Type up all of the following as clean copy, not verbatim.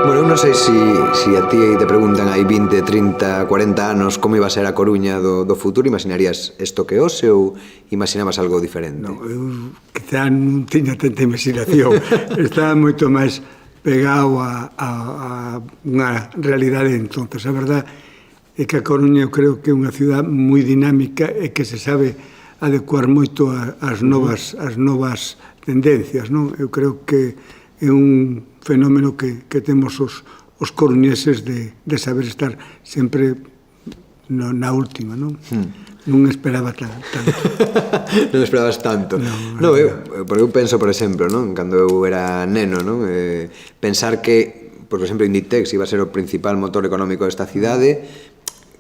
Bueno, eu non sei se a ti te preguntan hai 20, 30, 40 anos como iba a ser a Coruña do futuro, imaginarías isto que hoxe ou imaginabas algo diferente? Non, eu quizá non tiña tanta imaginación, estaba moito máis pegado a unha realidade entonces. A verdade é que a Coruña eu creo que é unha ciudad moi dinámica e que se sabe adecuar moito ás novas tendencias, non? Eu creo que é un fenómeno que temos os coruñeses de saber estar sempre na última, non? Non esperaba tanto. Non esperabas tanto. Non, porque eu penso, por exemplo, non? Cando eu era neno, non? Pensar que, por exemplo, Inditex iba a ser o principal motor económico desta cidade,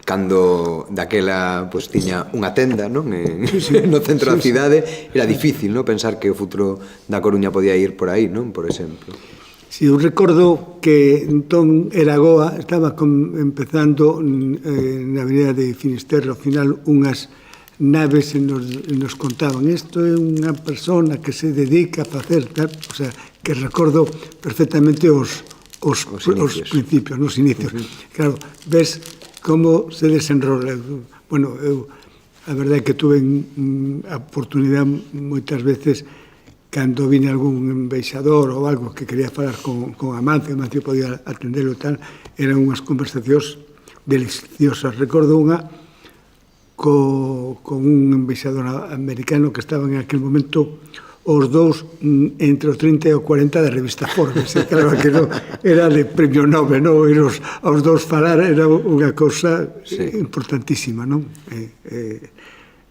cando daquela pues, tiña unha tenda, non? No centro da cidade, era difícil, non? Pensar que o futuro da Coruña podía ir por aí, non? Por exemplo. Si, eu recordo que entón era Goa, estaba empezando na avenida de Finisterre, ao final unhas naves e nos contaban isto é unha persona que se dedica a facer tal, o sea, que recordo perfectamente os principios, os inicios. Claro, ves como se desenrola. Bueno, eu a verdade é que tuve a oportunidade moitas veces cando vine algún embaixador ou algo que quería falar con Amancio podía atendelo e tal, eran unhas conversacións deliciosas. Recordo unha con un embaixador americano que estaba en aquel momento os dous entre o 30 e o 40 da revista Forbes. Claro que non era de premio Nobel, non? Os dous falar era unha cousa importantísima, non?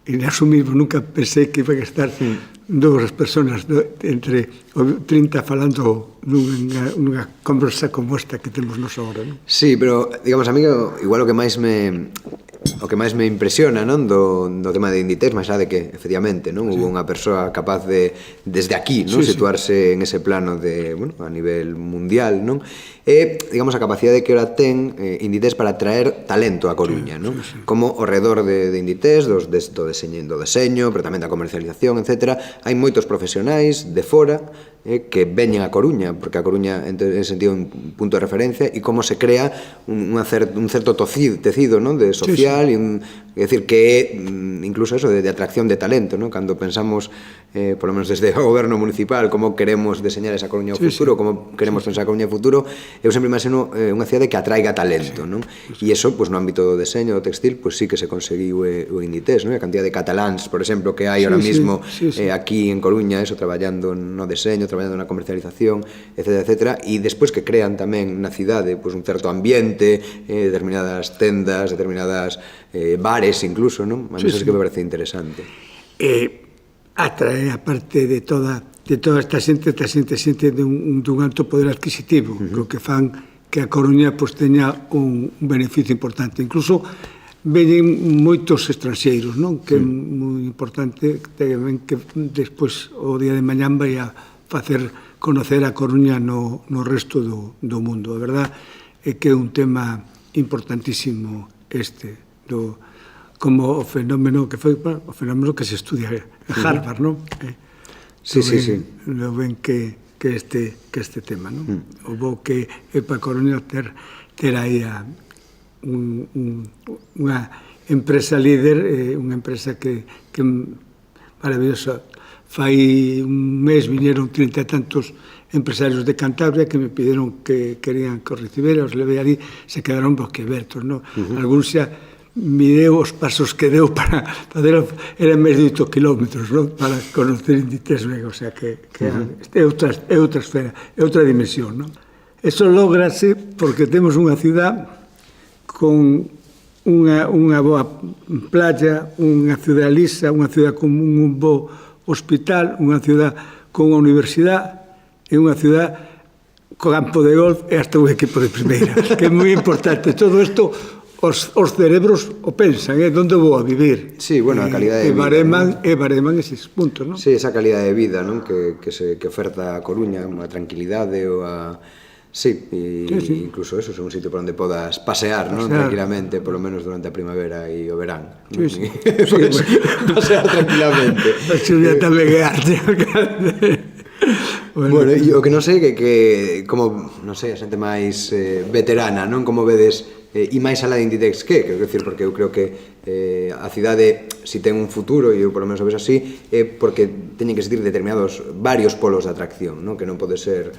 Inasumible, nunca pensei que iban a estar dúas persoas entre 30 falando nunha conversa como esta que temos nos agora, non? Sí, pero, digamos, a mí igual o que máis me impresiona, non, do tema de Inditex, máis de que, efectivamente, non, hubo unha persoa capaz de, desde aquí, non, situarse en ese plano de, bueno, a nivel mundial, non, e, digamos, a capacidade que ora ten Inditex para traer talento a Coruña, non, como ao redor de Inditex, do deseño, pero tamén da comercialización, etc. Hai moitos profesionais de fora que veñen a Coruña, porque a Coruña en ese sentido é un punto de referencia e como se crea un certo tecido, non, de social, é dicir, que é incluso eso de atracción de talento, non? Cando pensamos, por lo menos desde o goberno municipal, como queremos deseñar esa Coruña ao futuro, como queremos pensar a Coruña ao futuro, eu sempre imagino unha cidade que atraiga talento, non? E iso, no ámbito do deseño, do textil, sí que se conseguiu o Inditex, non? A cantidad de cataláns, por exemplo, que hai ahora mismo aquí en Coruña, eso, traballando no deseño, traballando na comercialización, etc. E despois que crean tamén na cidade un certo ambiente, determinadas tendas, determinadas bares incluso, non? A mí eso sí que me parece interesante. Atrae, aparte de toda esta xente dun alto poder adquisitivo, que fan que a Coruña teña un beneficio importante. Incluso veñen moitos estranxeiros, non? Que é moi importante que despois o día de mañán vai a facer conocer a Coruña no resto do mundo. A verdade é que é un tema importantísimo como o fenómeno que foi o fenómeno que se estudia en Harvard, non? Sí. Lo ben que este tema, non? O bo que é para Coruña ter aí unha empresa líder, unha empresa que maravillosa. Fai un mes viñeron 30 e tantos empresarios de Cantabria que me pidieron que querían que os recibera, os levei ali, se quedaron boquiabertos, non? Algún xa mireu os pasos que deu para fazer, eran máis de 8 kilómetros, non? Para conocer Inditex, o sea que é outra esfera, é outra dimensión, non? Eso lógrase porque temos unha ciudad con unha boa playa, unha ciudad lisa, unha ciudad con un bo hospital, unha ciudad con unha universidade e unha ciudad con campo de golf e hasta un equipo de primeira, que é moi importante. Todo isto os cerebros o pensan, onde vou a vivir? Sí, bueno, a calidade de vida. E bareman eses puntos, non? Sí, esa calidade de vida, non? Que oferta a Coruña, unha tranquilidade ou a... Sí, incluso eso, é un sitio por onde podas pasear, non? Tranquilamente, polo menos durante a primavera e o verán. Sí. Pasear tranquilamente. A chuvia tamén é arte. Bueno, e o que non sei que como, non sei, a xente máis veterana, non? Como vedes e máis alá de Inditex quero dicir, porque eu creo que a cidade, si ten un futuro, e eu polo menos o ves así, é porque teñen que existir determinados varios polos de atracción, non? Que non pode ser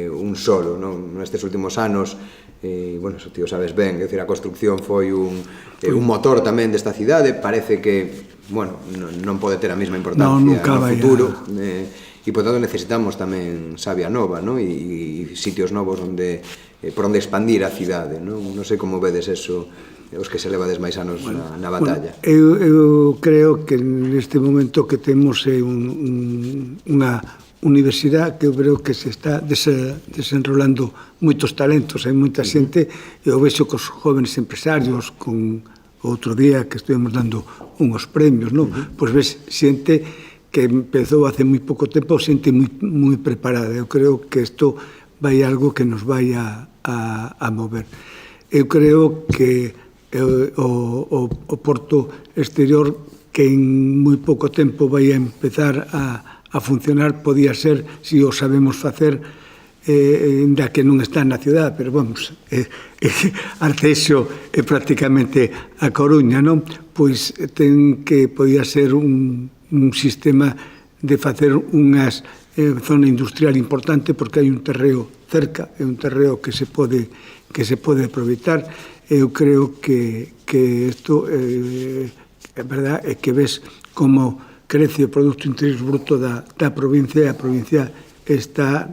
un solo, non? Nestes últimos anos, bueno, eso tío sabes ben, quero dicir, a construcción foi un motor tamén desta cidade, parece que, bueno, non pode ter a mesma importancia no futuro, e por tanto necesitamos tamén sabia nova, non? E sitios novos onde por onde expandir a cidade, non? Non sei como vedes eso, os que se levades máis anos na batalla. Eu creo que neste momento que temos unha universidade que eu creo que se está desenrolando moitos talentos, hai moita xente, eu vexo cos jóvenes empresarios, con outro día que estuvemos dando unhos premios, non? Pois ves xente que empezou hace moi pouco tempo, xente moi preparada. Eu creo que isto vai algo que nos vai a mover. Eu creo que o porto exterior que en moi pouco tempo vai a empezar a funcionar, podía ser, se o sabemos facer, ainda que non está na cidade, pero vamos, Arteixo é prácticamente a Coruña, non? Pois ten que podía ser un sistema de facer unhas zona industrial importante, porque hai un terreo cerca, é un terreo que se pode aproveitar. Eu creo que isto é verdad, é que ves como crece o Produto Interior Bruto da provincia, e a provincia está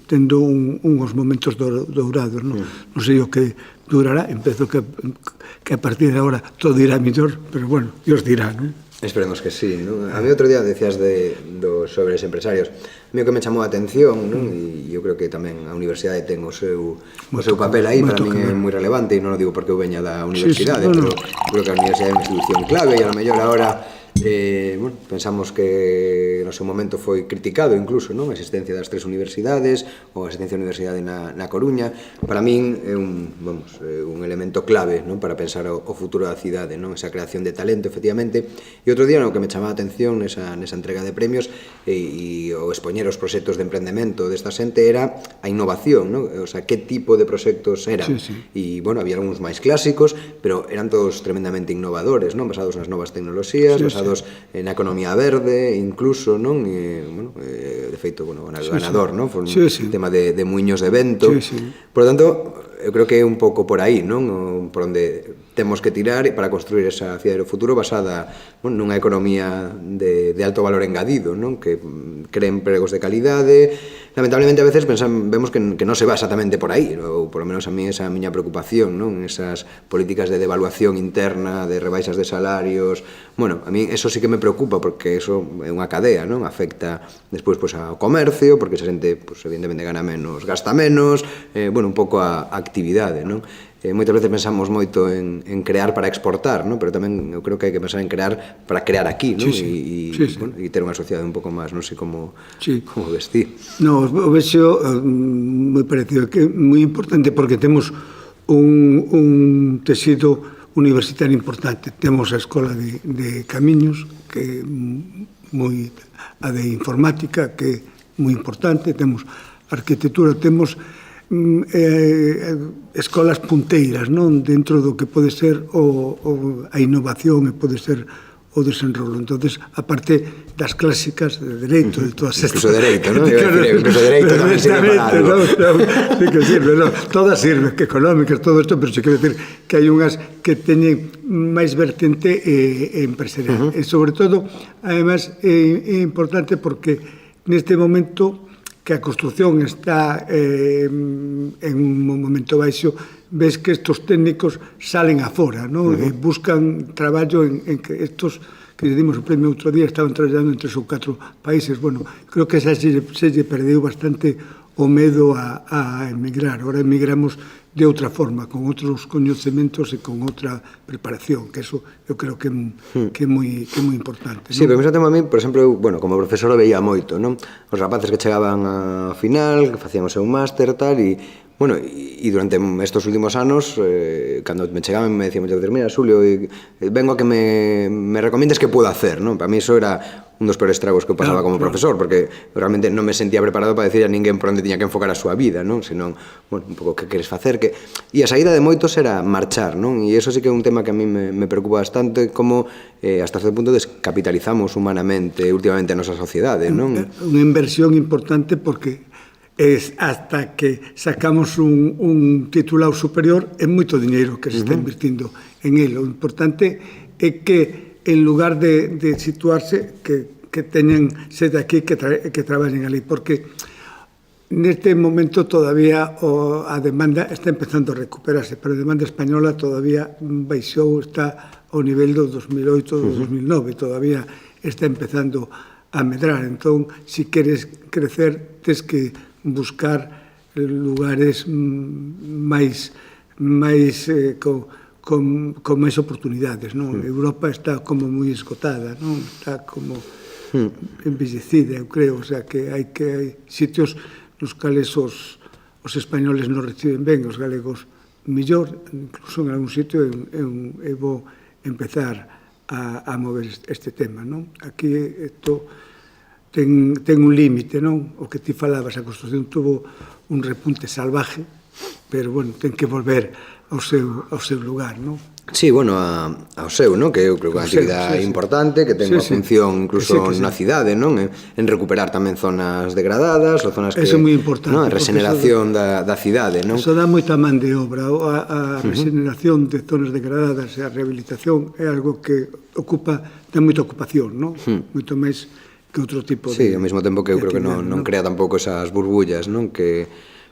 tendo uns momentos dourados, non sei o que durará, empezo que a partir de agora todo irá mellor, pero bueno, Dios dirá, non? Esperemos que sí, non? A mí outro día decías sobre os empresarios. A mí o que me chamou a atención, non? E eu creo que tamén a universidade ten o seu papel aí, para mí é moi relevante, e non o digo porque eu veña da universidade, pero creo que a universidade é unha institución clave, e a lo mellor agora bueno, pensamos que no seu momento foi criticado incluso, non? A existencia das 3 universidades ou a existencia da universidade na Coruña. Para min é un elemento clave, non? Para pensar o futuro da cidade, non? Esa creación de talento, efectivamente. E outro día, no que me chamaba a atención nesa entrega de premios e o expoñer os proxectos de emprendemento desta xente era a innovación, non? O sea, que tipo de proxectos eran. E, bueno, había algúns máis clásicos, pero eran todos tremendamente innovadores, non? Basados nas novas tecnoloxías, basados na economía verde, incluso, non? Bueno, de feito, bueno, ganador, non? Foi un tema de muiños de vento. Por lo tanto, eu creo que é un pouco por aí, non? Por onde temos que tirar para construir esa cidade do futuro basada, bueno, nunha economía de alto valor engadido, non? Que creen empregos de calidade. Lamentablemente, a veces vemos que non se va exactamente por aí, ou por lo menos a mí esa miña preocupación, non? Esas políticas de devaluación interna, de rebaixas de salarios. Bueno, a mí eso sí que me preocupa, porque eso é unha cadea, non? Afecta despois ao comercio, porque esa xente, evidentemente, gana menos, gasta menos, bueno, un pouco a actividade, non? Moitas veces pensamos moito en crear para exportar, non? Pero tamén eu creo que hai que pensar en crear para crear aquí, non? E ter unha sociedade un pouco máis, non sei como vestir. No, o vexo moi parecido, que é moi importante porque temos un tecido universitario importante. Temos a Escola de Camiños, que é moi a de informática, que é moi importante, temos arquitectura, temos escolas punteiras, non? Dentro do que pode ser a innovación e pode ser o desenrolo. Entonces, aparte das clásicas de dereito, de todas estas... Incluso dereito, non? Incluso dereito tamén sirve para algo. Todas sirven, que económicas, todo isto, pero se quero decir que hai unhas que teñen máis vertente empresarial. E, sobre todo, además, é importante porque neste momento que a construcción está en un momento baixo, ves que estos técnicos salen afora, non? E buscan traballo en que estos que lle dimos o premio outro día estaban traballando en 3 ou 4 países. Bueno, creo que se lle perdeu bastante o medo a emigrar. Ahora emigramos de outra forma, con outros coñecementos e con outra preparación, que eso eu creo que é moi importante. Sí, pero ao mesmo tempo a mí, por exemplo, eu, bueno, como profesor o veía moito, non? Os rapaces que chegaban ao final, que facían o seu máster, tal, e bueno, e durante estes últimos anos, cando me chegaban me decían moitas veces, mira, Xulio, vengo a que me recomiendes que puedo hacer, non? Para mí iso era un dos peores tragos que eu pasaba como profesor, porque realmente non me sentía preparado para decir a ninguén por onde tiña que enfocar a súa vida, non? Senón, bueno, un pouco que queres facer, que... E a saída de moitos era marchar, non? E iso sí que é un tema que a mí me preocupa bastante, como hasta certo punto descapitalizamos humanamente últimamente a nosa sociedade, non? Unha inversión importante porque hasta que sacamos un titulado superior é moito dinheiro que se está invirtindo en ele. O importante é que en lugar de situarse que teñan sede aquí que traballen ali, porque neste momento todavía a demanda está empezando a recuperarse, pero a demanda española todavía baixou, está ao nivel do 2008 do 2009, todavía está empezando a medrar. Entón, se queres crecer, tens que buscar lugares máis con máis oportunidades, non? Europa está como moi esgotada, non? Está como envellecida, eu creo, o sea, que hai sitios nos cales os españoles non reciben ben, os galegos millor, incluso en algún sitio é bo empezar a mover este tema, non? Aquí isto ten un límite, non? O que ti falabas, a construcción tuvo un repunte salvaje, pero, bueno, ten que volver ao seu lugar, non? Sí, bueno, ao seu, non? Que eu creo que é unha actividade importante, que ten unha función incluso na cidade, non? En recuperar tamén zonas degradadas, ou zonas que... Eso é moi importante. A regeneración da cidade, non? Eso dá moita man de obra. A regeneración de zonas degradadas e a rehabilitación é algo que ten moita ocupación, non? Moito máis que outro tipo de... Sí, ao mesmo tempo que eu creo que non crea tampouco esas burbullas, non? Que...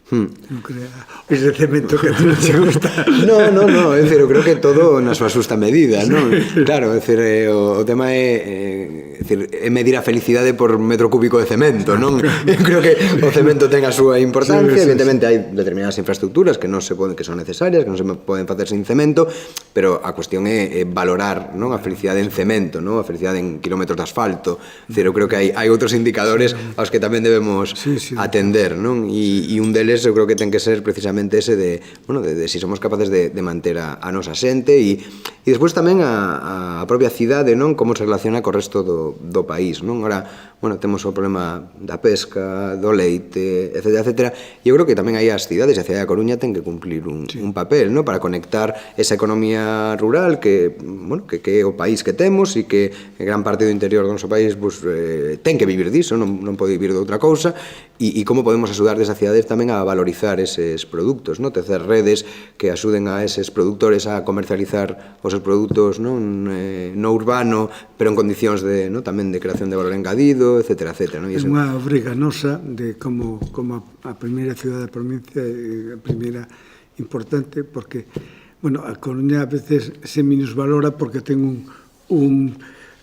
Non crea ese cemento que a ti non te gusta. No, é dicir, eu creo que todo na súa xusta medida, non? Claro, é dicir, o tema é medir a felicidade por metro cúbico de cemento, non? Eu creo que o cemento ten a súa importancia, evidentemente hai determinadas infraestructuras que son necesarias, que non se poden facer sin cemento, pero a cuestión é valorar, non? A felicidade en cemento, non? A felicidade en kilómetros de asfalto. É dicir, eu creo que hai outros indicadores aos que tamén debemos atender, non? E un deles eu creo que ten que ser precisamente ese de si somos capaces de manter a nosa xente e despois tamén a propia cidade, non? Como se relaciona co resto do país, non? Ora, bueno, temos o problema da pesca, do leite, etcétera, e eu creo que tamén aí as cidades, e a cidade da Coruña ten que cumplir un papel, non? Para conectar esa economía rural que é o país que temos e que gran parte do interior do noso país ten que vivir diso, non pode vivir de outra cousa, e como podemos axudar desas cidades tamén a valorizar eses produtos, non? Tecer redes que axuden a eses produtores a comercializar os seus produtos no urbano, pero en condicións tamén de creación de valor engadido, etcétera. É unha obriga nosa de como a primeira cidade da provincia, a primeira importante, porque, bueno, a Coruña a veces se minusvalora porque ten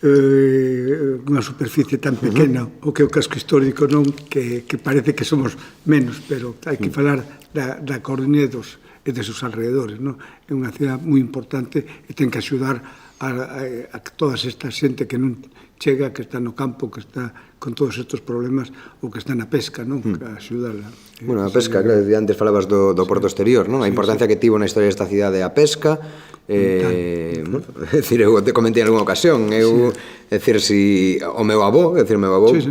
unha superficie tan pequena, o que é o casco histórico, non? Que parece que somos menos, pero hai que falar da Coruña e de seus alrededores, non? É unha cidade moi importante e ten que axudar a toda esta xente que non chega, que está no campo, que está con todos estes problemas, ou que está na pesca, non? A axudala. Bueno, a pesca, claro, antes falabas do porto exterior, non? A importancia que tivo na historia desta cidade a pesca. É dicir, eu te comentei en algunha ocasión, é dicir, si o meu avó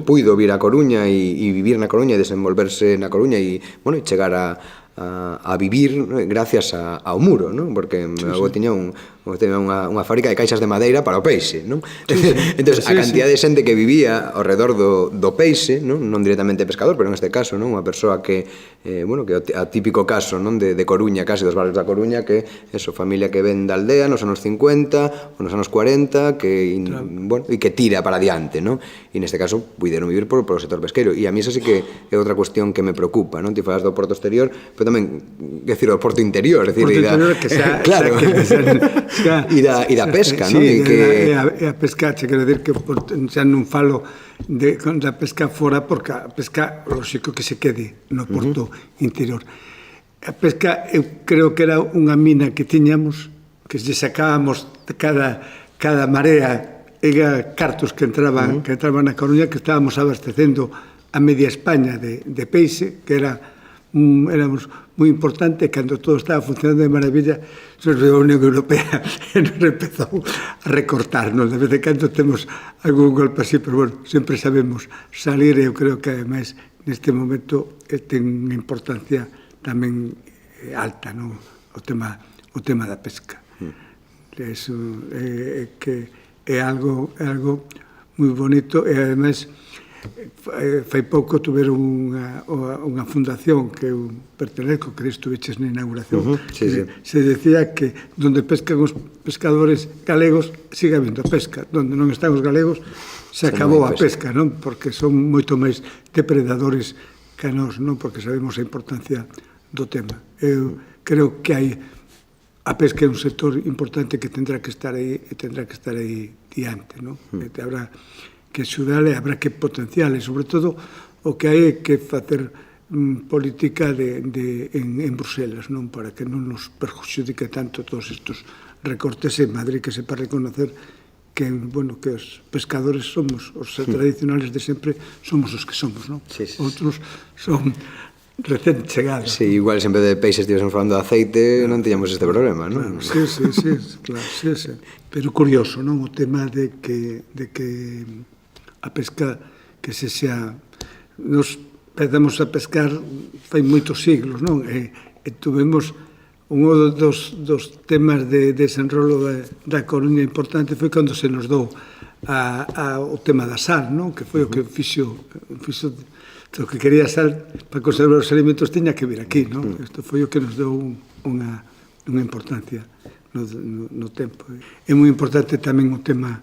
puido vir a Coruña e vivir na Coruña e desenvolverse na Coruña e chegar a vivir gracias ao muro, non? Porque o meu avó tiña unha fábrica de caixas de madeira para o peixe, non? Entón, a cantidad de xente que vivía ao redor do peixe, non directamente pescador, pero neste caso, unha persoa que é o típico caso de Coruña, case dos barrios da Coruña, que é familia que ven da aldea nos anos 50 ou nos anos 40, e que tira para adiante, non? E neste caso, puideron vivir por o sector pesqueiro. E a mí eso sí que é outra cuestión que me preocupa, non? Ti falas do porto exterior, pero tamén, decir, o porto interior, porto interior que xa e da pesca, non? E a pesca, che quero dir que xa non falo da pesca fora, porque a pesca, lógico que se quede no porto interior. A pesca, eu creo que era unha mina que tiñamos, que lle sacábamos de cada marea, era cartos que entraban na Coruña, que estábamos abastecendo a media España de peixe, que éramos moi importante. Cando todo estaba funcionando de maravilla, surgiu a Unión Europea e nos empezou a recortarnos. De vez en cando temos algún golpe así, pero bueno, sempre sabemos salir, e eu creo que ademais neste momento ten unha importancia tamén alta, non? O tema da pesca. Eso que é algo moi bonito, e ademais fai pouco tuveron unha fundación que eu pertenezco, que estuveches na inauguración, se decía que donde pescan os pescadores galegos siga habiendo pesca, donde non están os galegos se acabou a pesca, non? Porque son moito máis depredadores que nós, non? Porque sabemos a importancia do tema. Eu creo que a pesca é un sector importante que tendrá que estar aí diante, non? Habrá que axudale, habrá que potenciale, sobre todo o que hai que facer política en Bruselas, non? Para que non nos perjudique tanto todos estes recortes en Madrid, que sepa reconocer que, bueno, que os pescadores somos, os tradicionales de sempre, somos os que somos, non? Outros son recén chegados. Sí, igual sempre de peixes estivemos falando de aceite, non tiñamos este problema, non? Sí, claro, sí. Pero curioso, non? O tema de que a pesca que se xa... Nos empezamos a pescar fai moitos siglos, non? E tuvemos un dos temas de desenrolo da Coruña importante foi cando se nos dou o tema da sal, non? Que foi o que fixo o que quería sal para conservar os alimentos tiña que vir aquí, non? Isto foi o que nos deu unha importancia no tempo. É moi importante tamén o tema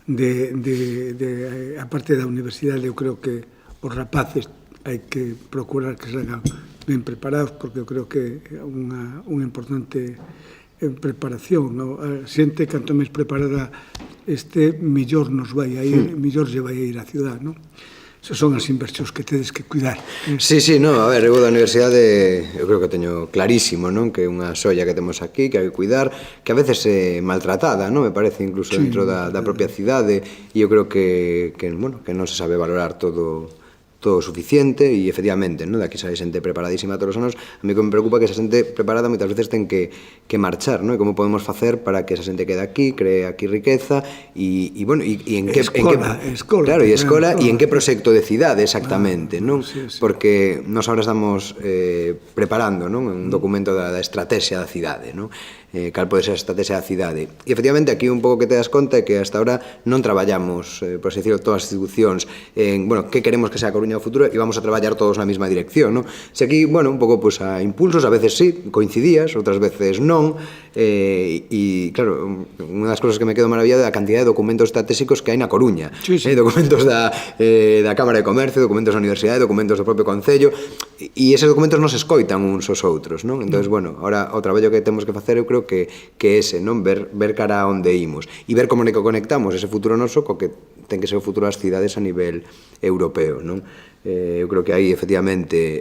a parte da universidade. Eu creo que os rapaces hai que procurar que salgan ben preparados, porque eu creo que é unha importante preparación, non? A xente, canto máis preparada mellor nos vai a ir, mellor lle vai a ir a ciudad, non? Esas son as inversións que tedes que cuidar. Sí, non, a ver, eu da universidade eu creo que teño clarísimo, non? Que é unha xoia que temos aquí, que hai que cuidar, que a veces é maltratada, non? Me parece incluso dentro da propia cidade, e eu creo que non se sabe valorar todo o suficiente, e efectivamente, non? Daqui sai xente preparadísima todos os anos. A mí que me preocupa que esa xente preparada moitas veces ten que marchar, non? E como podemos facer para que esa xente quede aquí, cree aquí riqueza, e en que... Escola. Claro, e escola, e en que proxecto de cidade exactamente, non? Porque nós agora estamos preparando, non? Un documento da estrategia da cidade, non? Cal pode ser a estrategia da cidade. E, efectivamente, aquí un pouco que te das conta é que hasta ahora non traballamos, por así decirlo, todas as institucións en, que queremos que sea a Coruña do futuro, e vamos a traballar todos na mesma dirección, non? Se aquí, un pouco, a impulsos, a veces sí, coincidías, outras veces non, e, claro, unha das cousas que me quedo maravillado é a cantidad de documentos estratégicos que hai na Coruña. Documentos da Cámara de Comercio, documentos da Universidade, documentos do propio Concello, e eses documentos non se escoitan uns aos outros, non? Entón, ahora o traballo que temos que facer, eu creo que ese, non? Ver cara a onde imos e ver como conectamos ese futuro noso co que ten que ser o futuro das cidades a nivel europeo, non? Eu creo que aí, efectivamente,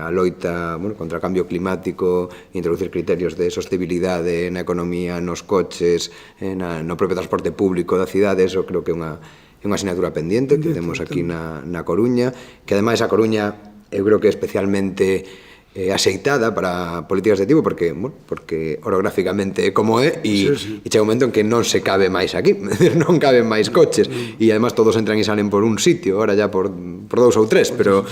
a loita contra o cambio climático, introducir criterios de sostenibilidade na economía, nos coches, no propio transporte público da cidade, eso creo que é unha asignatura pendiente que temos aquí na Coruña, que ademais a Coruña eu creo que é especialmente axeitada para políticas de tipo, porque orográficamente é como é, e chega un momento en que non se cabe máis aquí, non caben máis coches, e además todos entran e salen por un sitio, ahora ya por 2 ou 3, pero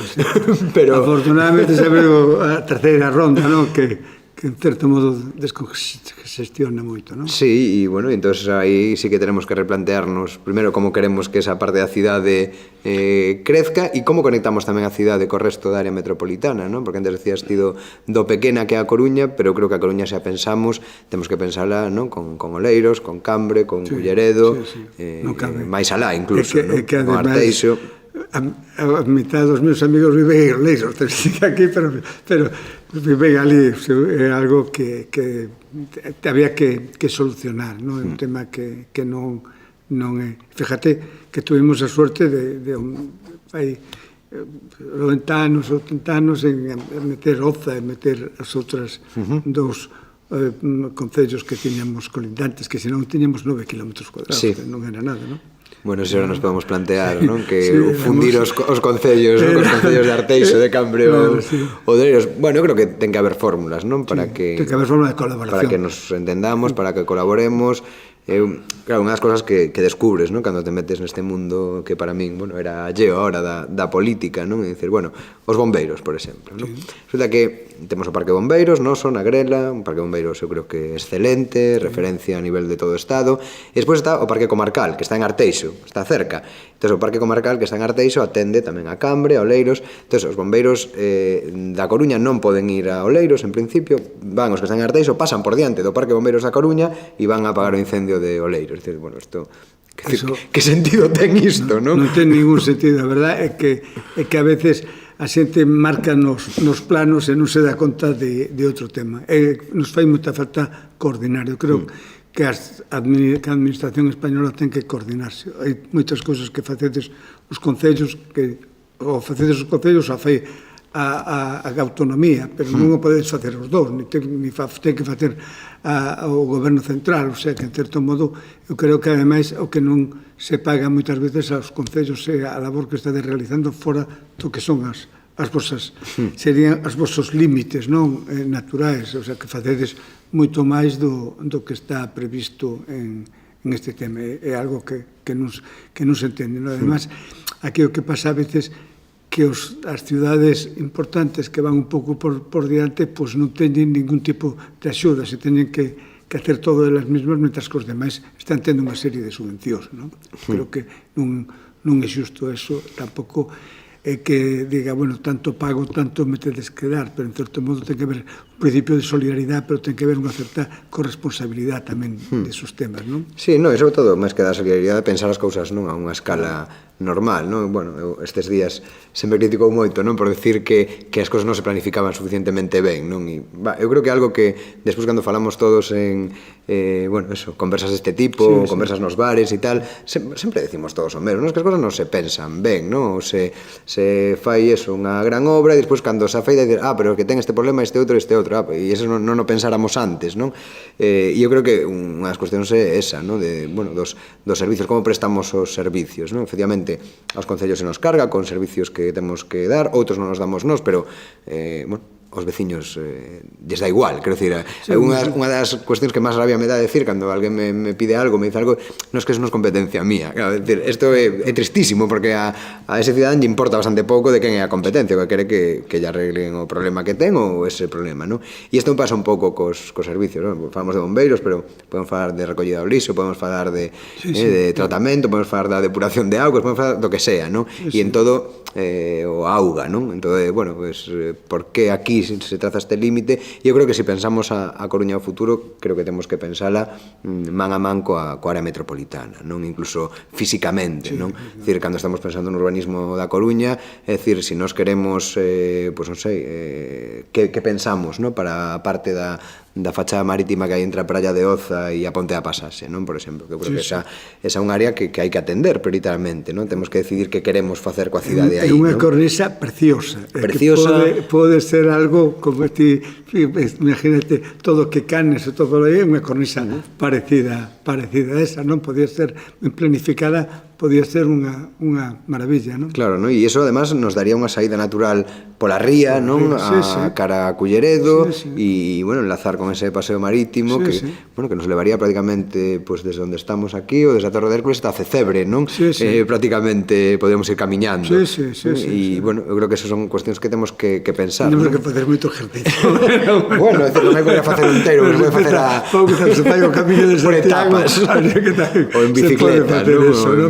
afortunadamente se veo a terceira ronda, non? Que en certo modo descongestiona moito, non? Sí, e entonces aí sí que tenemos que replantearnos primeiro como queremos que esa parte da cidade crezca, e como conectamos tamén a cidade co resto da área metropolitana, non? Porque antes decías ti do pequena que é a Coruña, pero eu creo que a Coruña, se a pensamos, temos que pensala, non? Con Oleiros, con Cambre, con Culleredo, máis alá incluso, non? Con Arteixo. A mitad dos meus amigos viven en Oleiros, aquí, pero viven ali. É algo que había que solucionar, non? É un tema que non é... Fíjate que tuvimos a suerte de 90 anos, 80 anos en meter Oza e meter as outras dous concellos que tiñamos colindantes, que senón tiñamos 9 km cuadrados, que non era nada, non? Bueno, se ahora nos podemos plantear, non? Que fundir os concellos, non? Os concellos de Arteixo, de Cambre ou de Oleiros. Bueno, eu creo que ten que haber fórmulas, non? Para que ten que haber fórmula de colaboración. Para que nos entendamos, para que colaboremos. Claro, unha das cosas que descubres, non? Cando te metes neste mundo que para min, bueno, era alleo ahora da política, non? E dicir, bueno, os bombeiros, por exemplo, non? Resulta que temos o Parque Bombeiros, noso, na Grela, un Parque Bombeiros eu creo que excelente, referencia a nivel de todo o Estado, e despois está o Parque Comarcal, que está en Arteixo, está cerca. Entón, o Parque Comarcal, que está en Arteixo, atende tamén a Cambre, a Oleiros. Entón, os bombeiros da Coruña non poden ir a Oleiros, en principio, van os que están en Arteixo, pasan por diante do Parque Bombeiros da Coruña e van a apagar o incendio de Oleiros. Es decir, bueno, isto... Que sentido ten isto, non? Non ten ningún sentido, a verdade é que a veces a xente marca nos planos e non se dá conta de outro tema. Nos fai moita falta coordinar. Eu creo que a administración española ten que coordinarse. Hai moitas cousas que facedes os concellos a fai a autonomía, pero non o podedes facer os dous, ten que facer o goberno central, o sea que, en certo modo, eu creo que, ademais, o que non se paga moitas veces aos concellos é a labor que estades realizando fora do que son as vosas, serían os vosos límites, non, naturais, o sea que facedes moito máis do que está previsto en este tema. É algo que non se entende, non? Ademais, aquí o que pasa a veces que as ciudades importantes que van un pouco por diante pois non teñen ningún tipo de axuda, se teñen que hacer todo elas mesmas, mentras que os demais están tendo unha serie de subvencións, non? Creo que non é xusto eso, tampouco é que diga, bueno, tanto pago, tanto me tedes que dar, pero en certo modo ten que haber un principio de solidaridade, pero ten que haber unha certa corresponsabilidade tamén desos temas, non? Sí, non, e sobre todo, máis que da solidaridade, pensar as cousas non a unha escala normal, non? Bueno, eu estes días sempre criticou moito, non? Por decir que as cousas non se planificaban suficientemente ben, non? E, eu creo que algo que despois cando falamos todos en, bueno, eso, conversas deste tipo, conversas nos bares e tal, sempre decimos todos o mesmo, non? Que as cousas non se pensan ben, non? Ou se fai eso, unha gran obra, e despois cando se afeita, dice, pero que ten este problema, este outro, e eso non o pensáramos antes, non? E eu creo que unha das cuestións é esa, non? Bueno, dos servicios, como prestamos os servicios, non? Efectivamente, aos concellos se nos carga con servicios que temos que dar, outros non nos damos nós, pero, bueno, os veciños lles da igual, quero dicir, unha das cuestións que máis rabia me dá decir cando alguén me pide algo, me dice algo, non es que eso non es competencia mía, claro, decir, isto é tristísimo porque a ese cidadán lle importa bastante pouco de quen é a competencia, que quere que lle arreglen o problema que ten ou ese problema, non? E isto pasa un pouco cos servicios, non? Falamos de bombeiros, pero podemos falar de recollida do lixo, podemos falar de tratamento, podemos falar da depuración de augas, podemos falar do que sea, non? E en todo o auga, non? Entón, bueno, pues, por que aquí se traza este límite? E eu creo que se pensamos a Coruña ao futuro, creo que temos que pensala man a man coa área metropolitana, non? Incluso físicamente, non? É dicir, cando estamos pensando no urbanismo da Coruña, é dicir, se nós queremos, pois non sei, que pensamos, non? Para a parte da fachada marítima que hai entre a praia de Oza e a Ponte da Pasaxe, non? Por exemplo, que eu creo que esa é unha área que hai que atender prioritariamente, non? Temos que decidir que queremos facer coa cidade aí, non? É unha cornisa preciosa. Preciosa. Pode ser algo, como ti, imagínate, todo que Canes e todo aí, unha cornisa parecida a esa, non? Podía ser planificada, podía ser unha maravilla, non? Claro, non? E iso, además, nos daría unha saída natural pola ría, non? A cara a Culleredo e, bueno, enlazar con ese paseo marítimo que, bueno, que nos levaría prácticamente pues, desde onde estamos aquí ou desde a Torre de Hércules hasta Cecebre, non? Prácticamente podemos ir camiñando. E, bueno, eu creo que esas son cuestións que temos que pensar. Temos que facer moito ejercicio. Bueno, non hai que facer un inteiro, non hai que facer se fai o camiño de Santiago ou en bicicleta, non?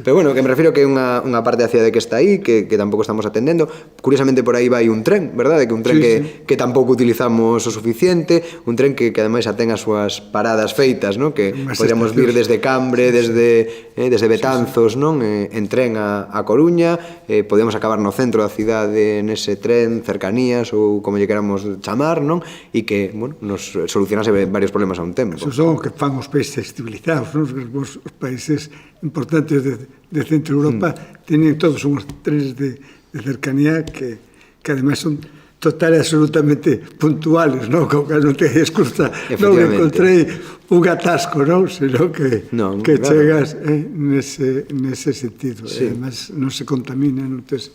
Pero bueno, que me refiro que é unha parte da cidade que está aí, que tampouco estamos atendendo. Curiosamente por aí vai un tren, verdade? Que un tren que tampouco utilizamos o suficiente, eficiente, un tren que ademais xa ten as súas paradas feitas, non? Que podríamos vir desde Cambre, desde Betanzos, non? En tren a Coruña, podíamos acabar no centro da cidade nese tren, cercanías ou como lle queramos chamar, non? E que, bueno, nos solucionase varios problemas a un tempo. Eso son o que fan os países civilizados, non? Os países importantes de Centro Europa teñen todos uns trenes de cercanía que ademais son total e absolutamente puntuales, non? Que non te excusa, non encontrei un atasco, non? Sino que chegas nese sentido. Ademais, non se contamina, non tes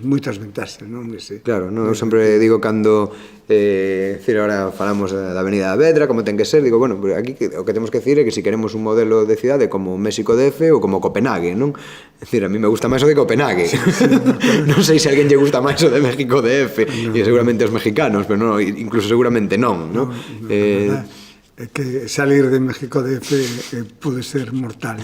moitas ventaxas, non? Claro, eu sempre digo cando ahora falamos da Avenida da Vedra, como ten que ser, digo, bueno, aquí o que temos que decir é que se queremos un modelo de cidade como México DF ou como Copenhague, non? É dicir, a mí me gusta máis o de Copenhague. Non sei se a alguén lle gusta máis o de México DF, e seguramente os mexicanos, pero incluso seguramente non, non? É que salir de México DF pode ser mortal.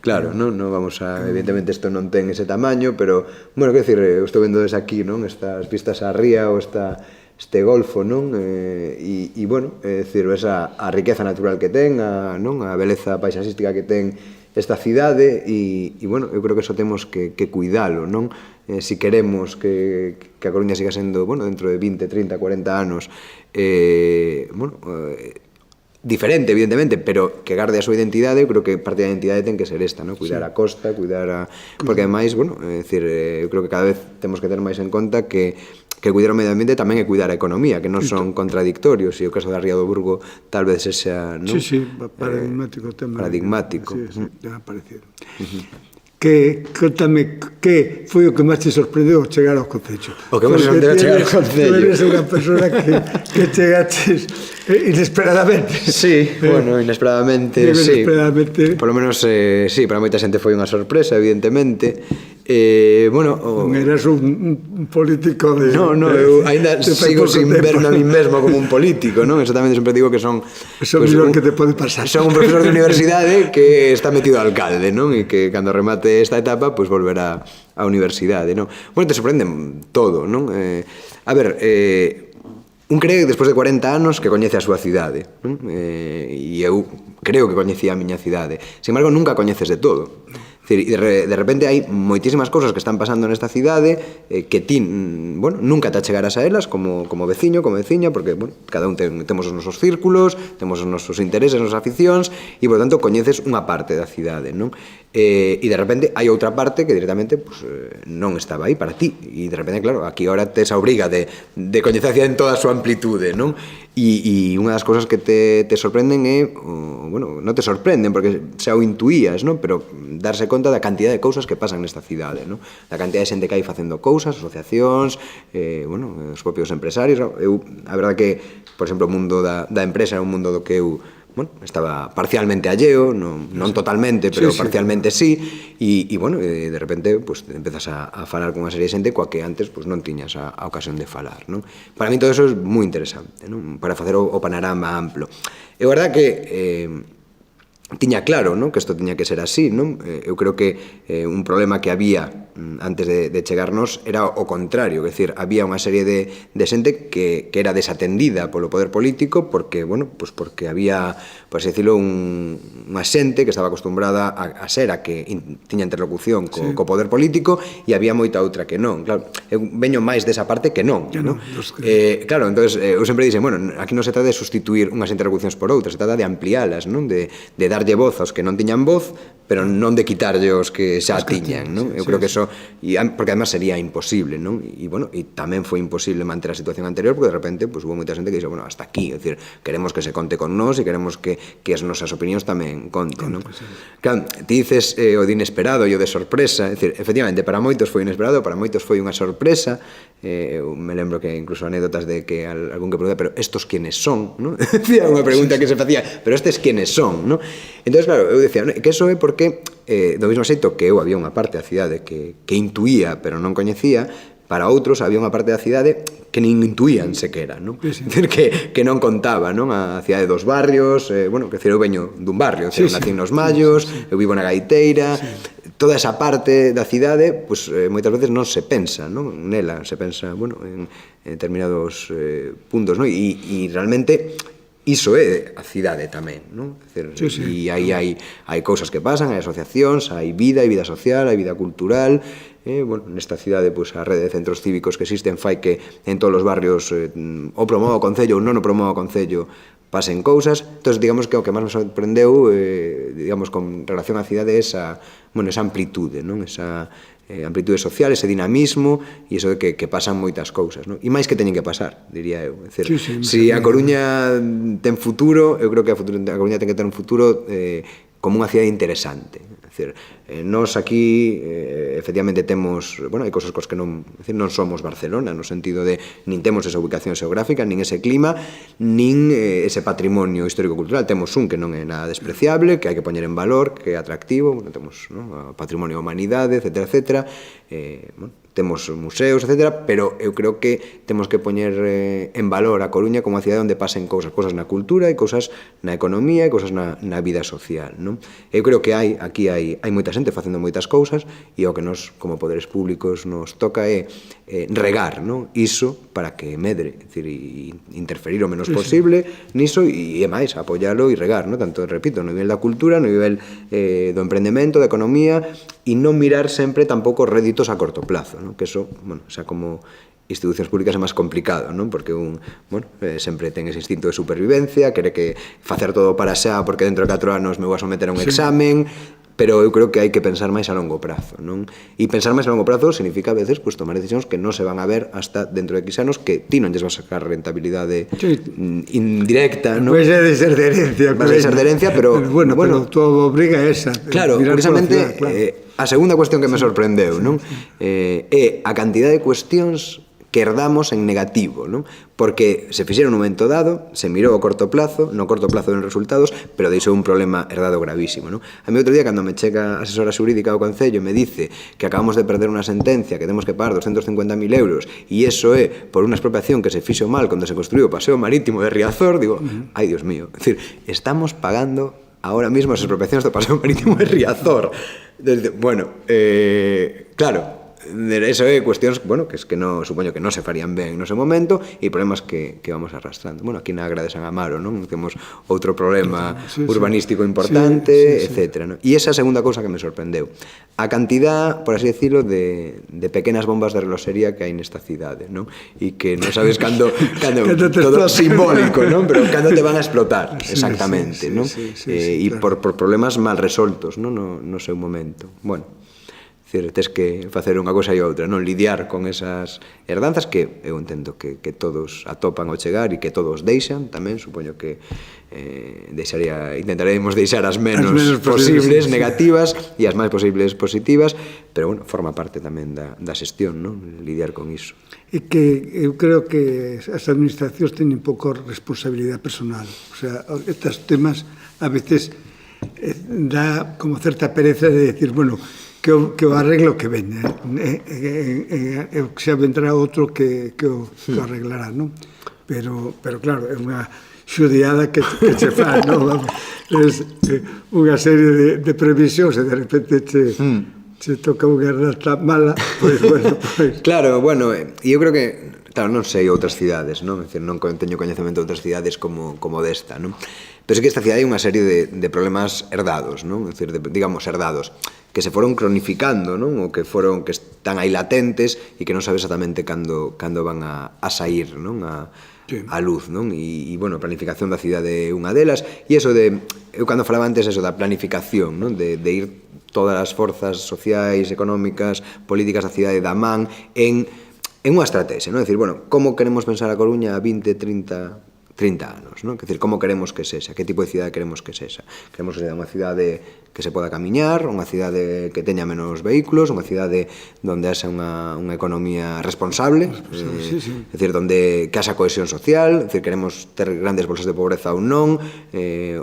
Claro, non vamos a... Evidentemente isto non ten ese tamaño, pero, bueno, quero dicir, eu estou vendo desde aquí, non? Estas vistas á ría ou este golfo, non? E, bueno, é dicir, esa a riqueza natural que ten, a beleza paisaxística que ten esta cidade e, bueno, eu creo que eso temos que cuidalo, non? Si queremos que a Coruña siga sendo, bueno, dentro de 20, 30, 40 anos, bueno, diferente, evidentemente, pero que garde a súa identidade, eu creo que parte da identidade ten que ser esta, cuidar a costa, cuidar a... Porque, ademais, bueno, é dicir, eu creo que cada vez temos que ter máis en conta que cuidar o medio ambiente tamén é cuidar a economía, que non son contradictorios, e o caso da Ría do Burgo tal vez esa... Sí, paradigmático tamén. Paradigmático. Sí, ten aparecido. Contame, que foi o que máis te sorprendeu ao chegar ao Concello? O que máis te sorprendeu ao chegar ao Concello? Tu eres unha persona que chegaches inesperadamente. Sí, bueno, inesperadamente, sí. Por lo menos, sí, para moita xente foi unha sorpresa, evidentemente. Bueno... Non eras un político de... Non, eu ainda sigo sin verme a mí mesmo como un político, non? Exactamente, sempre digo que son... Eso é o que te pode pasar. Son un profesor de universidade que está metido a alcalde, non? E que cando remate esta etapa, pois volverá á universidade, non? Bueno, te sorprende todo, non? A ver, un cree, despois de 40 anos, que coñece a súa cidade, non? E eu creo que coñecía a miña cidade. Sin embargo, nunca coñeces de todo. E de repente hai moitísimas cousas que están pasando nesta cidade que ti, bueno, nunca te achegarás a elas como veciño, como veciña, porque, bueno, cada un temos os nosos círculos, temos os nosos intereses, as nosas aficións, e, por tanto, coñeces unha parte da cidade, non? E de repente hai outra parte que directamente non estaba aí para ti, e de repente, claro, aquí ahora tes a obriga de coñecer a cidade en toda a súa amplitude, non? E unha das cousas que te sorprenden é, bueno, non te sorprenden porque xa o intuías, non? Pero darse conta da cantidad de cousas que pasan nesta cidade, non? Da cantidad de xente que hai facendo cousas, asociacións, bueno, os propios empresarios. Eu, a verdade que, por exemplo, o mundo da empresa é un mundo do que eu, bueno, estaba parcialmente alleo, non totalmente, pero parcialmente sí, e, bueno, de repente, pues, empezas a falar con unha serie de xente coa que antes, pues, non tiñas a ocasión de falar, non? Para mí todo eso é moi interesante, non? Para facer o panorama amplo. É verdade que tiña claro, non? Que isto tiña que ser así, non? Eu creo que un problema que había antes de chegarnos era o contrario, é dicir, había unha serie de xente que era desatendida polo poder político porque, bueno, pues porque había, por así decirlo, unha xente que estaba acostumbrada a ser a que tiña interlocución co poder político e había moita outra que non. Claro, eu veño máis desa parte que non, non? Claro, entonces, eu sempre dixen, bueno, aquí non se trata de sustituir unhas interlocucións por outras, se trata de ampliálas, non? De darlle voz aos que non tiñan voz, pero non de quitarlle os que xa tiñan, non? Eu creo que eso, porque además sería imposible, non? E, bueno, e tamén foi imposible manter a situación anterior, porque de repente, pues, hubo moita xente que dixo, bueno, hasta aquí, é dicir, queremos que se conte con nós e queremos que as nosas opinións tamén conten, non? Claro, ti dices o de inesperado e o de sorpresa, é dicir, efectivamente, para moitos foi inesperado, para moitos foi unha sorpresa. Eu me lembro que incluso anécdotas de que algún que pregunta, pero estos quiénes son, non? Decía unha pregunta que se facía, pero estes quiénes son, non? Entón, claro, eu decía, que eso é porque, do mesmo xeito que eu había unha parte da cidade que intuía, pero non coñecía, para outros había unha parte da cidade que nin intuían sequera, non? Que non contaba, non? A cidade dos barrios, bueno, que eu veño dun barrio, nací nos Mallos, eu vivo na Gaiteira, toda esa parte da cidade, pues, moitas veces non se pensa, non? Nela, se pensa, bueno, en determinados puntos, non? E realmente iso é a cidade tamén, non? E aí hai cousas que pasan, hai asociacións, hai vida social, hai vida cultural. Bueno, nesta cidade, pues, a rede de centros cívicos que existen fai que en todos os barrios o promova o Concello ou non o promova o Concello pasen cousas. Entón, digamos que o que máis me sorprendeu, digamos, con relación á cidade é esa amplitude, non? Esa amplitude social, ese dinamismo e iso de que pasan moitas cousas, non? E máis que teñen que pasar, diría eu. Se a Coruña ten futuro, eu creo que a Coruña ten que ter un futuro como unha cidade interesante. Nós aquí efectivamente temos, hai cosas cos que non somos Barcelona, no sentido de nin temos esa ubicación xeográfica, nin ese clima, nin ese patrimonio histórico-cultural. Temos un que non é nada despreciable, que hai que poñer en valor, que é atractivo. Temos patrimonio de humanidade, etcétera. Temos museos, etcétera, pero eu creo que temos que poñer en valor a Coruña como a cidade onde pasen cousas na cultura e cousas na economía e cousas na vida social, non? Eu creo que aquí hai moita xente facendo moitas cousas e o que nos, como poderes públicos, nos toca é regar, non? Iso para que medre, é dicir, interferir o menos posible niso e máis, apoialo e regar, non? Tanto, repito, no nivel da cultura, no nivel do emprendemento, da economía, e non mirar sempre tampouco réditos a corto plazo, non? Que eso, xa como institucións públicas é máis complicado, non? Porque sempre ten ese instinto de supervivencia, quere que facer todo para xa, porque dentro de 4 anos me vou a someter a un examen, pero eu creo que hai que pensar máis a longo prazo, non? E pensar máis a longo prazo significa a veces tomar decisións que non se van a ver hasta dentro de X anos, que ti non lles vas a sacar rentabilidade indirecta, non? Pois é de ser de herencia. Vai ser de herencia, pero... Bueno, pero tu obriga é esa. Claro, precisamente, a segunda cuestión que me sorprendeu, non? É a cantidad de cuestións que herdamos en negativo, non? Porque se fixera un momento dado, se mirou a corto plazo, no corto plazo den resultados, pero deixou un problema herdado gravísimo, non? A mí outro día, cando me chega a asesora xurídica do Concello, me dice que acabamos de perder unha sentencia, que temos que pagar 250.000 euros, e iso é por unha expropiación que se fixo mal cando se construiu o paseo marítimo de Riazor, digo, ai, Dios mío, é dicir, estamos pagando ahora mismo as expropiacións do paseo marítimo de Riazor. Bueno, claro, eso é cuestións, que non, supoño que non se farían ben no seu momento e problemas que vamos arrastrando. Bueno, aquí na Agra de San Amaro, non? Temos outro problema urbanístico importante, etcétera, non? E esa segunda cousa que me sorprendeu. A cantidad, por así decirlo, de pequenas bombas de reloxería que hai nesta cidade, non? E que non sabes cando todo simbólico, non? Pero cando te van a explotar, exactamente, non? E por problemas mal resoltos, non? No seu momento. Bueno, tens que facer unha cousa e outra, non? Lidiar con esas herdanzas que eu entendo que todos atopan ao chegar e que todos deixan tamén, supoño que intentaremos deixar as menos posibles negativas e as máis posibles positivas, pero bueno, forma parte tamén da xestión, non? Lidiar con iso. E que eu creo que as administracións teñen pouco responsabilidade personal, o sea, estes temas a veces dá como certa pereza de decir, bueno, que o arreglo que veña, xa vendrá outro que o arreglará, non? Pero claro, é unha xudiada que che fa, non? É unha serie de previsións e de repente che toca unha rata mala, pois bueno. Claro, bueno, e eu creo que, claro, non sei outras cidades, non? É dicir, non teño coñecemento de outras cidades como desta, non? Pero é que esta cidade hai unha serie de problemas herdados, non? É dicir, digamos, herdados, que se foron cronificando, non? Ou que están aí latentes e que non sabe exactamente cando van a sair, non? A luz, non? E, bueno, a planificación da cidade é unha delas. E eso eu cando falaba antes eso da planificación, non? De ir todas as forzas sociais, económicas, políticas da cidade da man en unha estrategia, non? É dicir, bueno, como queremos pensar a Coruña a 20, 30 anos, non? É dicir, como queremos que sexa, que tipo de cidade queremos que sexa. Queremos que sexa unha cidade que se poda camiñar, unha cidade que teña menos vehículos, unha cidade onde haxa unha economía responsable, é dicir, onde que haxa cohesión social, é dicir, queremos ter grandes bolsas de pobreza ou non,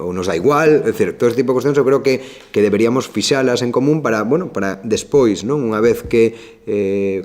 ou nos dá igual, é dicir, todo este tipo de cuestións eu creo que deberíamos fixalas en común para despois, non? Unha vez que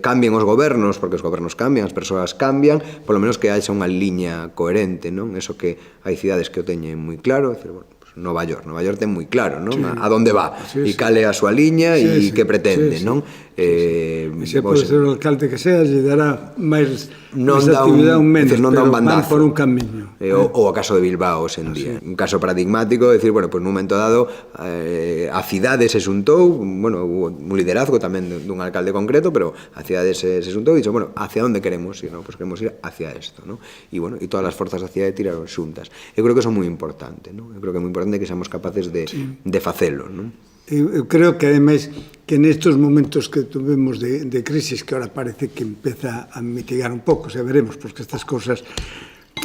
cambien os gobernos, porque os gobernos cambian, as persoas cambian, polo menos que haxa unha liña coherente, non? Eso que hai cidades que o teñen moi claro, é dicir, bueno, Nova York ten moi claro, non? A donde va, e cale a súa liña e que pretende, non? Se pode ser o alcalde que sea, lle dará máis actividade actividade ou menos, pero van por un camiño. O caso de Bilbao hoxe en día. Un caso paradigmático, decir, bueno, pues nun momento dado a cidade se xuntou, bueno, un liderazgo tamén dun alcalde concreto, pero a cidade se xuntou e dixo, bueno, hacia onde queremos ir, non? Pues queremos ir hacia isto, non? E, bueno, e todas as forzas da cidade tiraron xuntas. Eu creo que eso é moi importante, non? Eu creo que é moi importante que seamos capaces de facelo, non? Eu creo que, ademais, que nestes momentos que tuvemos de crisis, que ahora parece que empeza a mitigar un pouco, xa veremos, porque estas cosas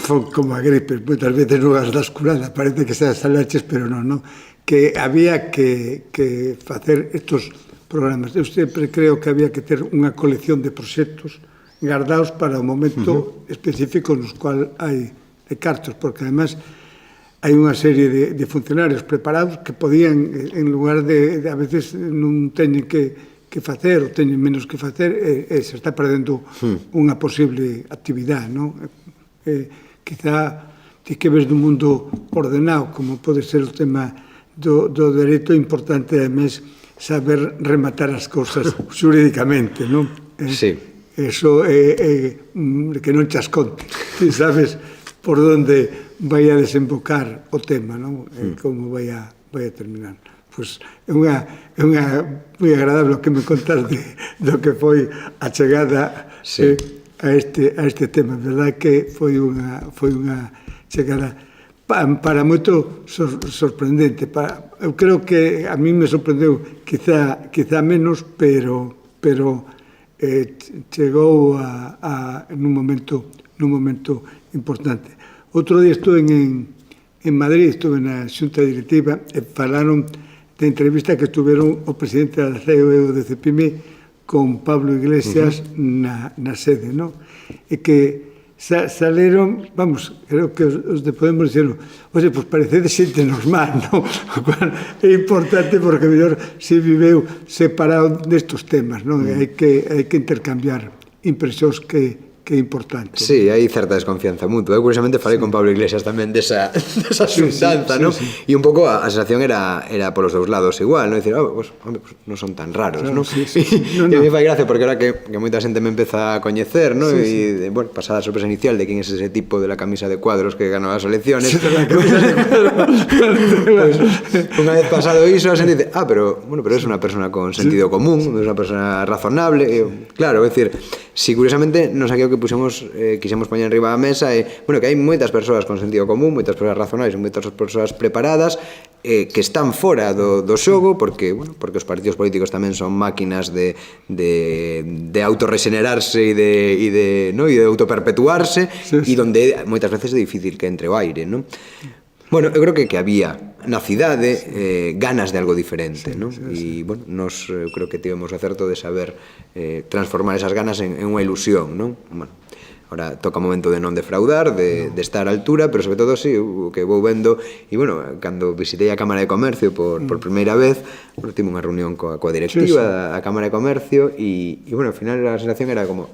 son como a gripe, moitas veces non as das curada, parece que se as salaches, pero non, que había que facer estos programas. Eu sempre creo que había que ter unha colección de proxectos guardados para o momento específico nos cual hai cartos, porque, además, hai unha serie de funcionarios preparados que podían, en lugar de a veces non teñen que facer ou teñen menos que facer, e se está perdendo unha posible actividade, non? Quizá ti que ves dun mundo ordenado, como pode ser o tema do dereito, é importante, ademais, saber rematar as cousas xurídicamente, non? Sí. Eso é que non te as conte. Ti sabes por onde vai a desembocar o tema, non? Como vai a terminar. Pois é moi agradable o que me contas do que foi a chegada a este tema. Verdad que foi unha chegada para moito sorprendente. Eu creo que a mí me sorprendeu quizá menos, pero chegou nun momento importante. Outro día estuve en Madrid, estuve na xunta directiva e falaron da entrevista que tuveron o presidente da CEO e o de CEPIME con Pablo Iglesias na sede, non? E que saleron, vamos, creo que os de Podemos dixeron, oye, pois parece de xente normal, non? É importante porque mellor se viveu separado destos temas, non? Hai que intercambiar impresións que é importante. Sí, hai certa desconfianza mutua. Eu, curiosamente, falei con Pablo Iglesias tamén desa xuntanza, non? E un pouco a sensación era polos dous lados igual, non? Dicir, pues non son tan raros, non? E a mí fai gracia, porque ahora que moita xente me empeza a coñecer, non? E, bueno, pasada a sorpresa inicial de quen é ese tipo de la camisa de cuadros que ganó as elecciones, unha vez pasado iso, a xente dice, pero é unha persona con sentido común, é unha persona razonable, claro, é dicir, si curiosamente nos aquí o que quixemos poñer enriba da mesa é, bueno, que hai moitas persoas con sentido común, moitas persoas razonables, moitas persoas preparadas que están fora do xogo porque os partidos políticos tamén son máquinas de autorregenerarse e de autoperpetuarse e donde moitas veces é difícil que entre o aire, non? Bueno, eu creo que había na cidade ganas de algo diferente, non? E, bueno, nos creo que tivemos o acerto de saber transformar esas ganas en unha ilusión, non? Bueno, ahora toca o momento de non defraudar, de estar á altura, pero sobre todo, sí, o que vou vendo, e, bueno, cando visitei a Cámara de Comercio por primeira vez, bueno, tive unha reunión coa directiva da Cámara de Comercio e, bueno, ao final a sensación era como,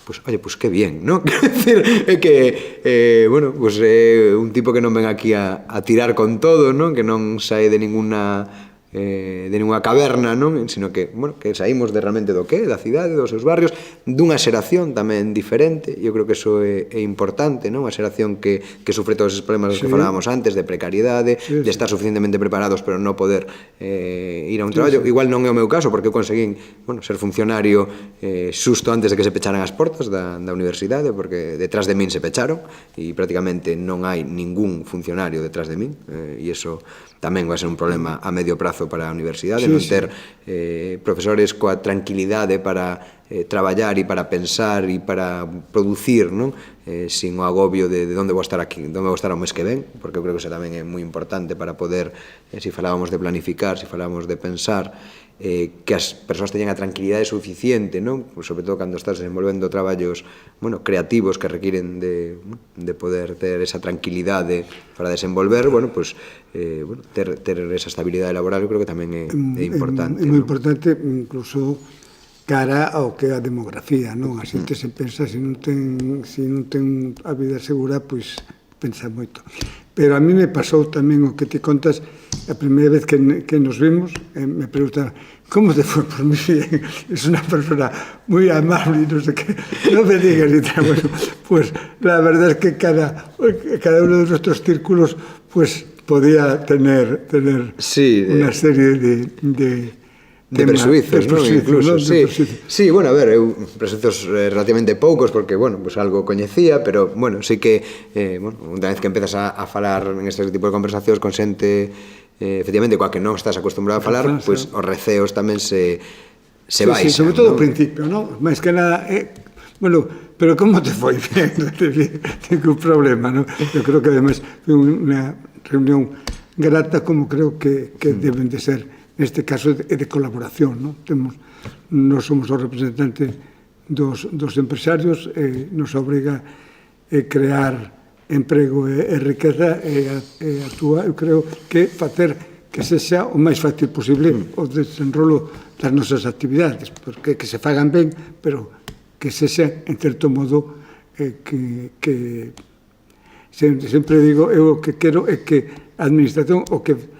pues, oye, pues qué bien, ¿no? Quiero decir, é que, bueno, pues un tipo que non ven aquí a tirar con todo, ¿no? Que non sae de ninguna caverna, non? Sino que, bueno, que saímos de realmente do que? Da cidade, dos seus barrios, dunha xeración tamén diferente. Eu creo que eso é importante, non? Unha xeración que sufre todos esos problemas que falábamos antes, de precariedade, de estar suficientemente preparados pero non poder ir a un traballo. Igual non é o meu caso, porque eu conseguín, bueno, ser funcionario xusto antes de que se pecharan as portas da universidade, porque detrás de min se pecharon e prácticamente non hai ningún funcionario detrás de min, e iso tamén vai ser un problema a medio prazo para a universidade, non ter profesores coa tranquilidade para traballar e para pensar e para producir, non? Sin o agobio de onde vou estar aquí, onde vou estar o mes que ven, porque eu creo que eso tamén é moi importante para poder, se falábamos de planificar, se falábamos de pensar, que as persoas teñan a tranquilidade suficiente, non? Sobre todo cando estás desenvolvendo traballos, bueno, creativos que requiren de poder ter esa tranquilidade para desenvolver, bueno, pues ter esa estabilidade laboral, eu creo que tamén é importante. É moi importante, incluso cara ao que é a demografía, non? A xente se pensa, se non ten a vida segura, pois pensar moito. Pero a mí me pasou tamén o que te contas, a primeira vez que nos vimos, me preguntaron, ¿cómo te fue? Pues muy bien, es una persona muy amable y no sé qué, no me digas y tal. Bueno, pues la verdad es que cada uno de nuestros círculos pues podía tener sí, una serie de presuizos, non? Incluso, sí. Sí, bueno, a ver, presuizos relativamente poucos, porque, bueno, pues algo coñecía, pero, bueno, sí que, bueno, unha vez que empezas a falar en este tipo de conversacións con xente, efectivamente, coa que non estás acostumbrado a falar, pues os receos tamén se baixan. Sí, sobre todo ao principio, non? Máis que nada, bueno, pero como te foi? Ningún problema, non? Eu creo que, además, foi unha reunión grata, como creo que deben de ser. Neste caso é de colaboración, non? Nós somos os representantes dos empresarios, nos obriga a crear emprego e riqueza e actúa, eu creo que facer que se xa o máis fácil posible o desenrolo das nosas actividades, porque que se fagan ben, pero que se xa, en certo modo, que sempre digo, eu o que quero é que a administración o que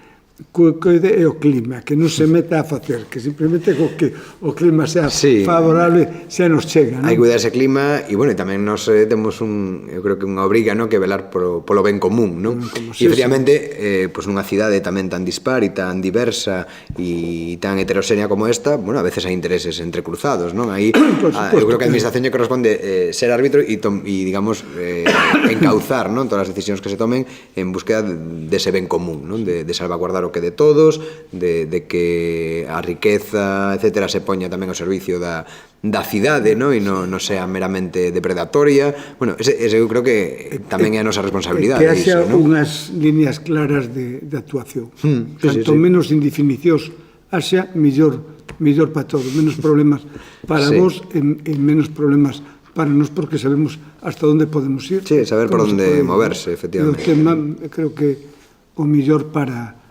coide é o clima, que non se meta a facer, que simplemente que o clima sea favorable, xa nos chega, non? Hai que cuidar ese clima e, bueno, tamén nos temos eu creo que unha obriga, non, que velar polo ben común, non? E, efectivamente, pois nunha cidade tamén tan dispar e tan diversa e tan heteroxénea como esta, bueno, a veces hai intereses entrecruzados, non? Aí, eu creo que a administración lle corresponde ser árbitro e, digamos, encauzar, non, todas as decisións que se tomen en búsqueda dese ben común, non? De salvaguardar o que de todos, de que a riqueza, etcétera, se poña tamén ao servicio da cidade, non? E non sea meramente depredatoria. Bueno, ese eu creo que tamén é a nosa responsabilidade. Que haxa unhas líneas claras de actuación. Canto menos indefinicións haxa, mellor para todos. Menos problemas para vos e menos problemas para nós, porque sabemos hasta onde podemos ir. Sí, saber por onde moverse, efectivamente. Creo que o mellor para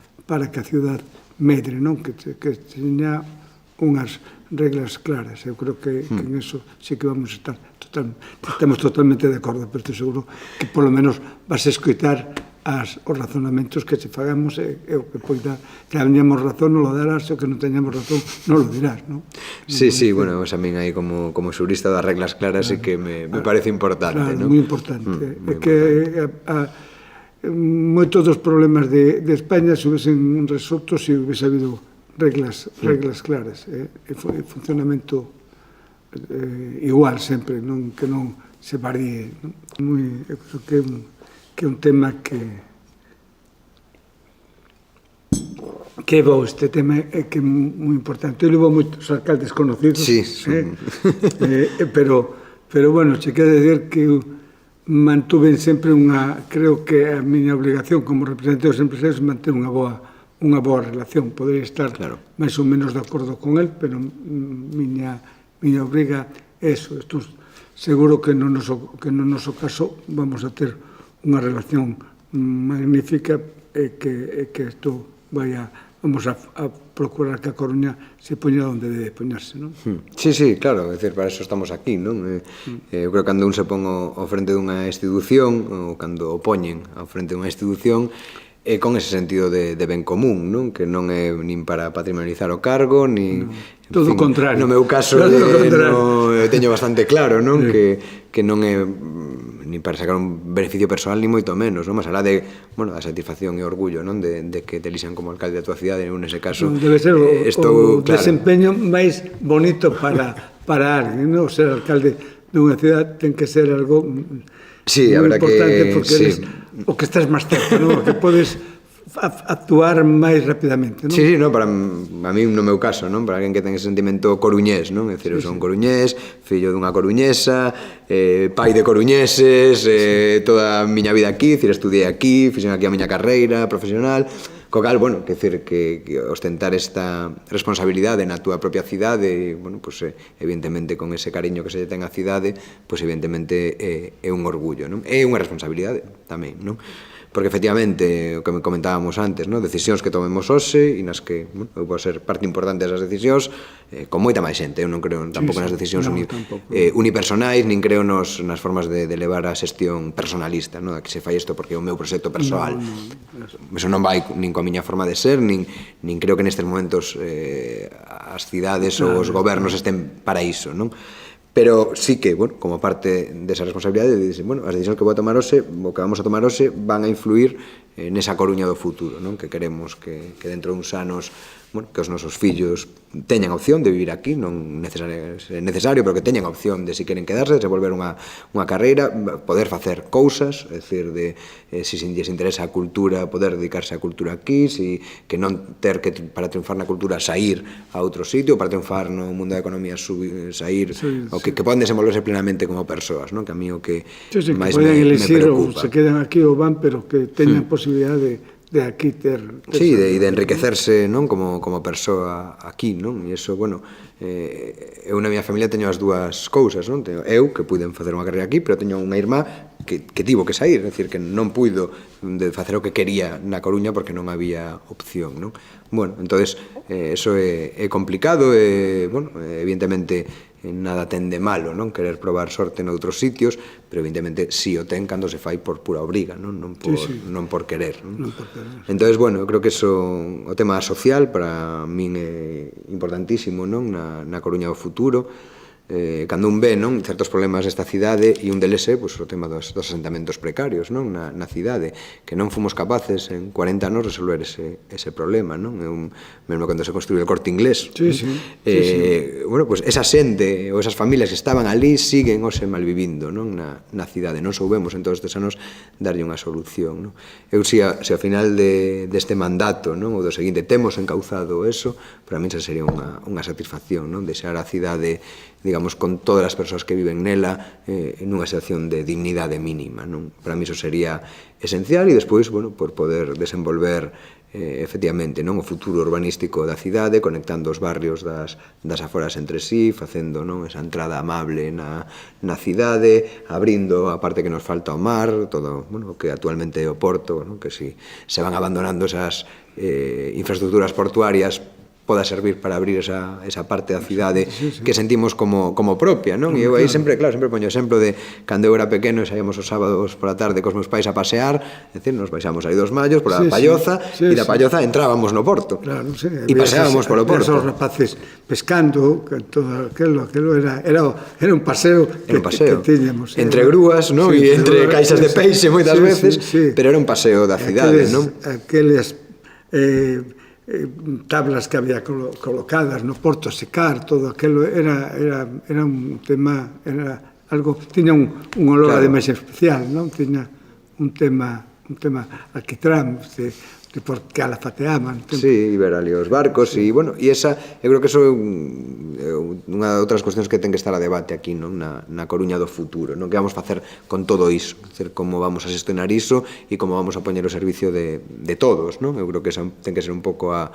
que a ciudad medre, non? Que teña unhas reglas claras. Eu creo que en eso sí que vamos a estar estamos totalmente de acordo, pero estou seguro que polo menos vas a escoitar os razonamentos que se fagamos e o que poida, que teñamos razón non lo darás, o que non teñamos razón non lo dirás, non? Sí, bueno, a min aí como xurista das reglas claras sí que me parece importante, non? Claro, moi importante. É que moitos dos problemas de España se hubiesen resolto se hubiese habido reglas claras, e funcionamento igual sempre, que non se varíe. Eu creo que é un tema que é bo, este tema é que é moi importante. Eu levo moitos alcaldes conocidos, pero bueno, che quero dizer que mantuven sempre creo que a miña obligación como representante dos empresarios é manter unha boa relación. Podería estar máis ou menos de acordo con el, pero miña obriga é eso. Estou seguro que no noso caso vamos a ter unha relación magnífica e que isto vamos a procurar que a Coruña se poña onde debe poñarse, non? Sí, claro, é dicir, para eso estamos aquí, non? Eu creo que cando un se pon ao frente dunha institución, ou cando o poñen ao frente dunha institución, é con ese sentido de ben común, non? Que non é nin para patrimonializar o cargo, nin... Todo o contrario. No meu caso, teño bastante claro, non? Que non é nin para sacar un beneficio personal, ni moito menos, non? Mas alá de, bueno, da satisfacción e orgullo, non? De que te elixan como alcalde da tua cidade, en ese caso... Debe ser o desempeño máis bonito para alguén, non? Ser alcalde dunha cidade ten que ser algo moi importante, porque eres o que estás máis cerca, non? O que podes actuar máis rapidamente, non? Sí, para mí, no meu caso, non? Para alguén que ten ese sentimento coruñés, non? É dicir, eu son coruñés, fillo dunha coruñesa, pai de coruñeses, toda a miña vida aquí, dicir, estudiei aquí, fixen aquí a miña carreira profesional, co cal, bueno, que dicir, que ostentar esta responsabilidade na túa propia cidade, bueno, pues evidentemente con ese cariño que se ten á cidade, pues evidentemente é un orgullo, non? É unha responsabilidade tamén, non? porque efectivamente, o que comentábamos antes, no? Decisións que tomemos hoxe e nas que, bueno, eu vou ser parte importante desas decisións, con moita máis xente. Eu non creo tampouco nas decisións unipersonais, nin creo nas formas de levar a xestión personalista, no? Que se fai isto porque é o meu proxecto persoal. Eso non vai nin coa miña forma de ser, nin creo que nestes momentos as cidades ou os gobernos estén para iso, non? Pero sí que, bueno, como parte desa responsabilidade, bueno, as decisións que vou a tomar hoxe, o que vamos a tomar hoxe, van a influir nesa Coruña do futuro, non? Que queremos que dentro de uns anos, bueno, que os nosos fillos teñan a opción de vivir aquí, non necesario, pero que teñan a opción de, se queren quedarse, de desenvolver unha carreira, poder facer cousas, é dicir, se lles interesa a cultura, poder dedicarse á cultura aquí, que non ter que, para triunfar na cultura, sair a outro sitio, para triunfar no mundo da economía, sair, ou que poden desenvolverse plenamente como persoas, non? Que a mí o que máis me preocupa. Ou se quedan aquí ou van, pero que teñan posibilidade de aquí ter... Sí, e de enriquecerse, non? Como persoa aquí, non? E iso, bueno, eu na miña familia teño as dúas cousas, non? Eu, que puiden facer unha carreira aquí, pero teño unha irmá que tivo que sair, é dicir, que non puido facer o que quería na Coruña porque non había opción, non? Bueno, entonces, eso é complicado, e, bueno, evidentemente, nada ten de malo, non? Querer probar sorte noutros sitios, pero evidentemente si o ten cando se fai por pura obriga, non por querer, non? Entonces, bueno, eu creo que o tema social para min é importantísimo, non? Na Coruña do futuro, cando un ve, non, certos problemas desta cidade, e un deles é, pois, o tema dos asentamentos precarios, non, na cidade, que non fomos capaces en 40 anos resolver ese problema, non? Mesmo cando se construiu o Corte Inglés, bueno, pois esa xente ou esas familias que estaban ali siguen hoxe malvivindo, non, na cidade. Non soubemos en todos estes anos darlle unha solución, non? Eu, se ao final deste mandato, non, ou do seguinte, temos encauzado eso, para min xa sería unha satisfacción, non? Deixar a cidade, digamos, con todas as persoas que viven nela nunha situación de dignidade mínima, non? Para mí iso sería esencial, e despois, bueno, por poder desenvolver efectivamente, non, o futuro urbanístico da cidade, conectando os barrios das aforas entre sí, facendo, non, esa entrada amable na cidade, abrindo a parte que nos falta ao mar, todo, bueno, o que actualmente é o porto, non, que se van abandonando esas infraestructuras portuarias, poda servir para abrir esa parte da cidade que sentimos como propia, non? E eu aí sempre poño o exemplo de cando eu era pequeno e saíamos os sábados pola tarde cos meus pais a pasear, é dicir, nos baixamos aí dos Mallos pola Palloza, e da Palloza entrábamos no porto e paseábamos polo porto. Os rapaces pescando, todo aquilo era un paseo que tiñamos. Entre grúas, non? E entre caixas de peixe moitas veces, pero era un paseo da cidade, non? Aqueles tablas que había colocadas no porto a secar, todo aquilo era un tema, era algo, tiña un olor ademais especial, non? Tiña un tema alquitrán, de por que alafateaban. Sí, e ver ali os barcos, e, bueno, e esa, eu creo que eso é unha de outras cuestións que ten que estar a debate aquí, non? Na Coruña do futuro, non? Que vamos facer con todo iso, como vamos a xestionar iso e como vamos a poñer o servicio de todos, non? Eu creo que esa ten que ser un pouco a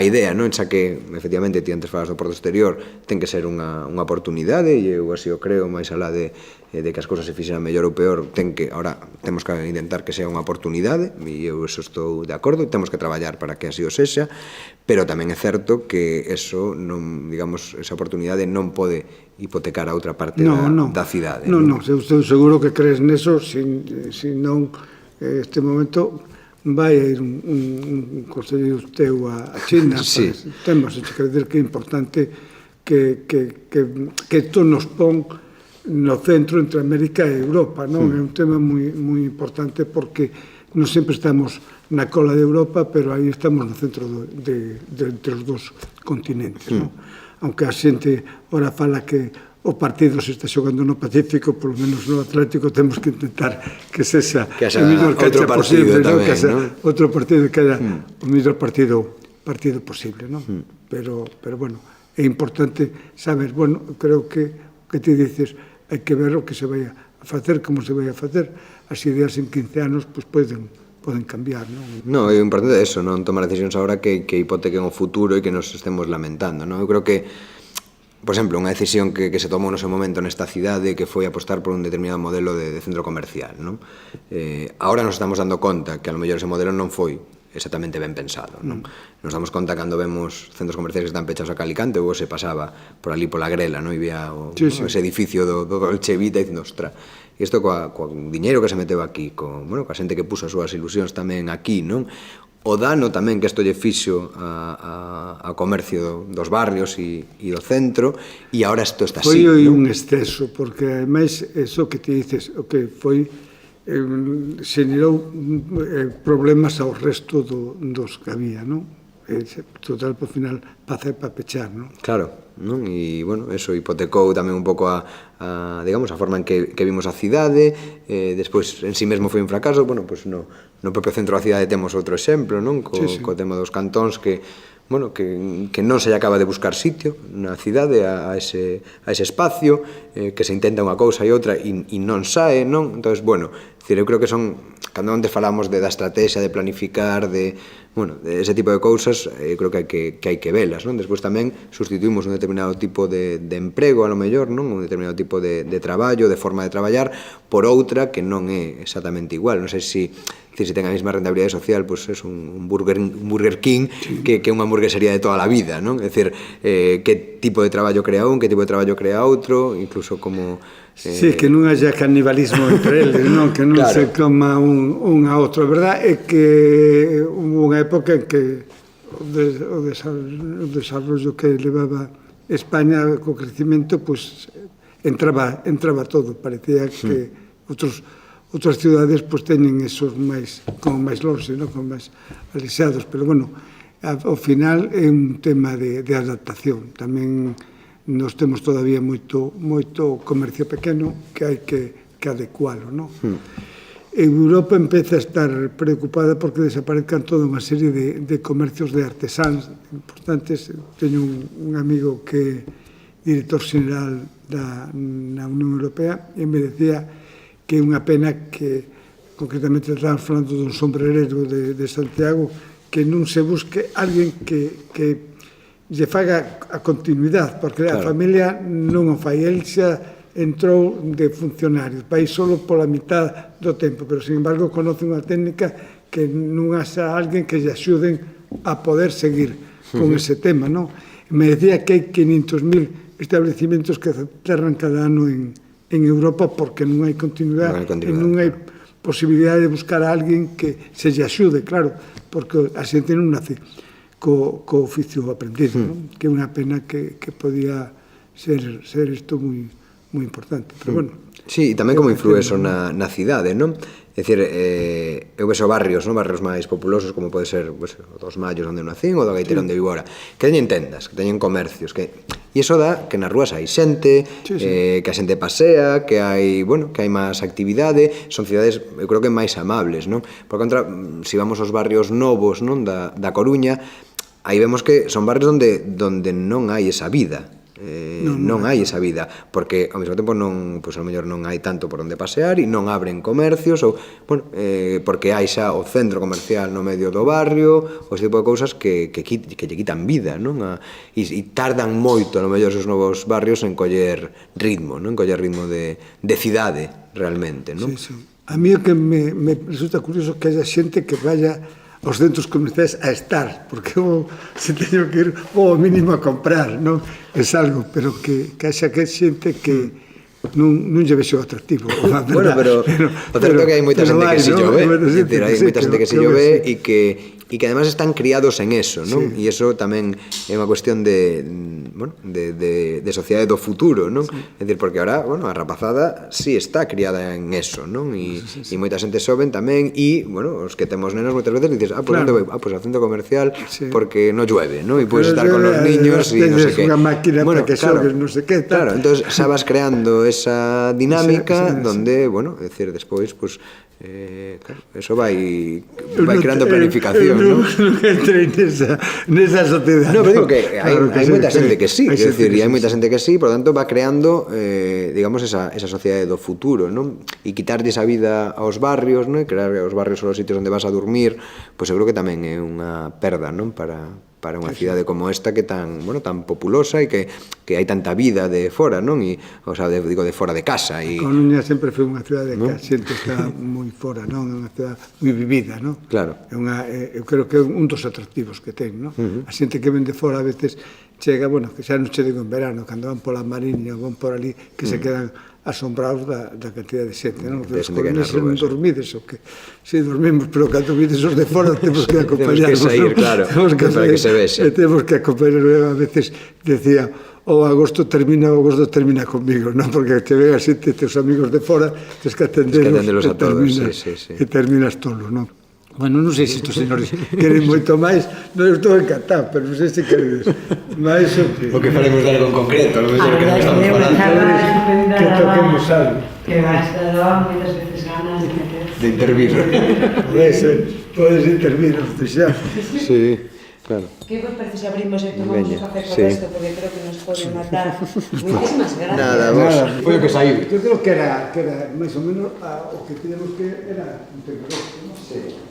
idea, non? Xa que, efectivamente, ti antes falas do porto exterior, ten que ser unha oportunidade, e eu así o creo, máis alá de que as cousas se fixeran mellor ou peor, ahora temos que intentar que sea unha oportunidade, e eu eso estou de acordo, e temos que traballar para que así o sexa, pero tamén é certo que eso non, digamos, esa oportunidade non pode hipotecar a outra parte da cidade. Non, eu estou seguro que crees neso, se non este momento vai a ir un conselleiro teu a China. Temos que creer que é importante que isto nos pon no centro entre América e Europa, non? É un tema moi importante porque non sempre estamos na cola de Europa, pero aí estamos no centro entre os dos continentes, non? Aunque a xente ora fala que o partido se está xogando no Pacífico, polo menos no Atlántico, temos que intentar que sexa o mellor cancha posible, non? Que sexa outro partido, que haya o mellor partido posible, non? Pero, bueno, é importante saber, bueno, creo que ti dices, hai que ver o que se vai a facer, como se vai a facer. As ideas en 15 anos, pois poden cambiar, non? Non, é importante eso, non tomar decisións agora que hipotequen o futuro e que nos estemos lamentando, non? Eu creo que por exemplo, unha decisión que se tomou no seu momento nesta cidade que foi apostar por un determinado modelo de centro comercial, non? Agora nos estamos dando conta que a lo mellor ese modelo non foi exactamente ben pensado, non? Nos damos conta cando vemos centros comerciais que están pechados a Calicante, ou se pasaba por ali pola Grela, non? E vía ese edificio do Dolce Vita dicindo, ostra, isto coa diñeiro que se meteu aquí, coa xente que puso as súas ilusións tamén aquí, non? O dano tamén que isto lle fixo ao comercio dos barrios e do centro, e agora isto está así. Foi un exceso, porque ademais, eso que te dices, o que foi, xenerou problemas ao resto dos que había, non? Total, por final, para pechar, non? Claro, non? E, bueno, eso hipotecou tamén un pouco digamos, a forma en que vimos a cidade, despois en sí mesmo foi un fracaso, bueno, pois no propio centro da cidade temos outro exemplo, non? Co tema dos cantóns que non se lle acaba de buscar sitio na cidade a ese espacio, que se intenta unha cousa e outra e non sae, non? Entón, bueno, eu creo que son, cando antes falamos da estrategia, de planificar, de ese tipo de cousas, creo que hai que velas, non? Despois tamén sustituímos un determinado tipo de emprego, a lo mellor, non? Un determinado tipo de traballo, de forma de traballar, por outra que non é exactamente igual. Non sei se ten a mesma rentabilidade social, pois é un Burger King que unha hamburguesería de toda a vida, non? É dicir, que tipo de traballo crea un, que tipo de traballo crea outro, incluso como... Sí, que non haya canibalismo entre eles, non? Que non se coma un a outro. A verdade é que hubo unha época en que o desarrollo que levaba España co crecimiento, pues entraba todo. Parecía que outras cidades pues teñen esos como máis longe, como máis alixados, pero bueno, ao final é un tema de adaptación. Tamén nos temos todavía moito comercio pequeno que hai que adecualo, non? Europa empeza a estar preocupada porque desaparezcan toda unha serie de comercios de artesáns importantes. Teño un amigo que é director xeneral na Unión Europea e me decía que é unha pena que, concretamente, estamos falando dun sombrerero de Santiago, que non se busque alguén que lle faga a continuidade, porque a familia non o fai. El xa entrou de funcionario, vai solo pola mitad do tempo, pero, sin embargo, conoce unha técnica que non haxa alguén que lle axuden a poder seguir con ese tema, non? Me decía que hai 500.000 establecimentos que cerran cada ano en Europa porque non hai continuidade e non hai posibilidade de buscar a alguén que se lle axude, claro, porque a xente non nace co oficio aprendido, non? Que é unha pena que podía ser isto moi importante, pero bueno. Sí, e tamén como influe eso na cidade, non? É dicir, eu vexo barrios máis populosos, como pode ser o dos Mallos onde eu nacín, ou do Gaiteiro onde vivo agora, que teñen tendas, que teñen comercios, e iso dá que nas rúas hai xente, que a xente pasea, que hai máis actividade, son cidades, eu creo que máis amables, non? Por contra, se vamos aos barrios novos, non, da Coruña, aí vemos que son barrios onde non hai esa vida, non hai esa vida, porque ao mesmo tempo non, pois ao mellor non hai tanto por onde pasear e non abren comercios, ou, porque hai xa o centro comercial no medio do barrio, o ese tipo de cousas que lle quitan vida, non? E tardan moito, ao mellor, os novos barrios en coller ritmo, non? En coller ritmo de cidade, realmente, non? Sí. A mí o que me resulta curioso que haya xente que vaya aos centros comerciais a estar, porque se teño que ir ao mínimo a comprar, non? É algo, pero que haxa que xente que non lle vexo atractivo. Bueno, pero o certo é que hai moita xente que se llove, hai moita xente que se llove e que además están criados en eso, non? E iso tamén é unha cuestión de sociedade do futuro, non? É dicir, porque ahora, a rapazada sí está criada en eso, non? E moita xente xoven tamén, e, os que temos nenos moitas veces dices, pois onde vai? Pois ao centro comercial porque non llueve, non? E podes estar con os niños e non sei que. Unha máquina para que xogues, non sei que. Claro, entón xa vas creando esa dinámica donde, é dicir, despois, pois, claro, eso vai creando planificación, non? Non entrei nesa sociedade. Non, pero digo que hai moita xente que sí, e hai moita xente que sí, por tanto va creando, digamos, esa sociedade do futuro, non? E quitarlle esa vida aos barrios, non? E crear os barrios os sitios onde vas a dormir, pois eu creo que tamén é unha perda, non? Para para unha cidade como esta que tan, bueno, tan populosa e que hai tanta vida de fora, non? E, o sea, digo, de fora de casa. E... Coruña sempre foi unha cidade que a xente está moi fora, non? É unha cidade moi vivida, non? Claro. Eu creo que é un dos atractivos que ten, non? A xente que ven de fora a veces chega, bueno, que xa non che digo en verano, cando van pola Mariña ou van por ali, que se quedan asombrados da cantidad de xente, non? Os coruñeses non dormides, o que si dormimos, pero cando vides os de fora temos que acompañarnos. Temos que sair, claro, para que se vexe. Temos que acompañarnos, a veces decía, o agosto termina conmigo, non? Porque te ven así, teus amigos de fora, tens que atenderlos a todos, e terminas tolo, non? Bueno, non sei se estos señores queren moito máis, non estou encantado, pero non sei se queredes máis o que faremos de algo en concreto, non mellor que non estamos falando. Que toquemos algo. Que vas a dar moitas veces ganas de intervir. Podes intervir, xa. Sí, claro. Que vos parece se abrimos e tomamos un café con esto, porque creo que nos pode matar moitísimas gracias. Nada, vos, foi o que saiu. Eu creo que era máis ou menos o que teníamos que era un terrorista, non? Sí.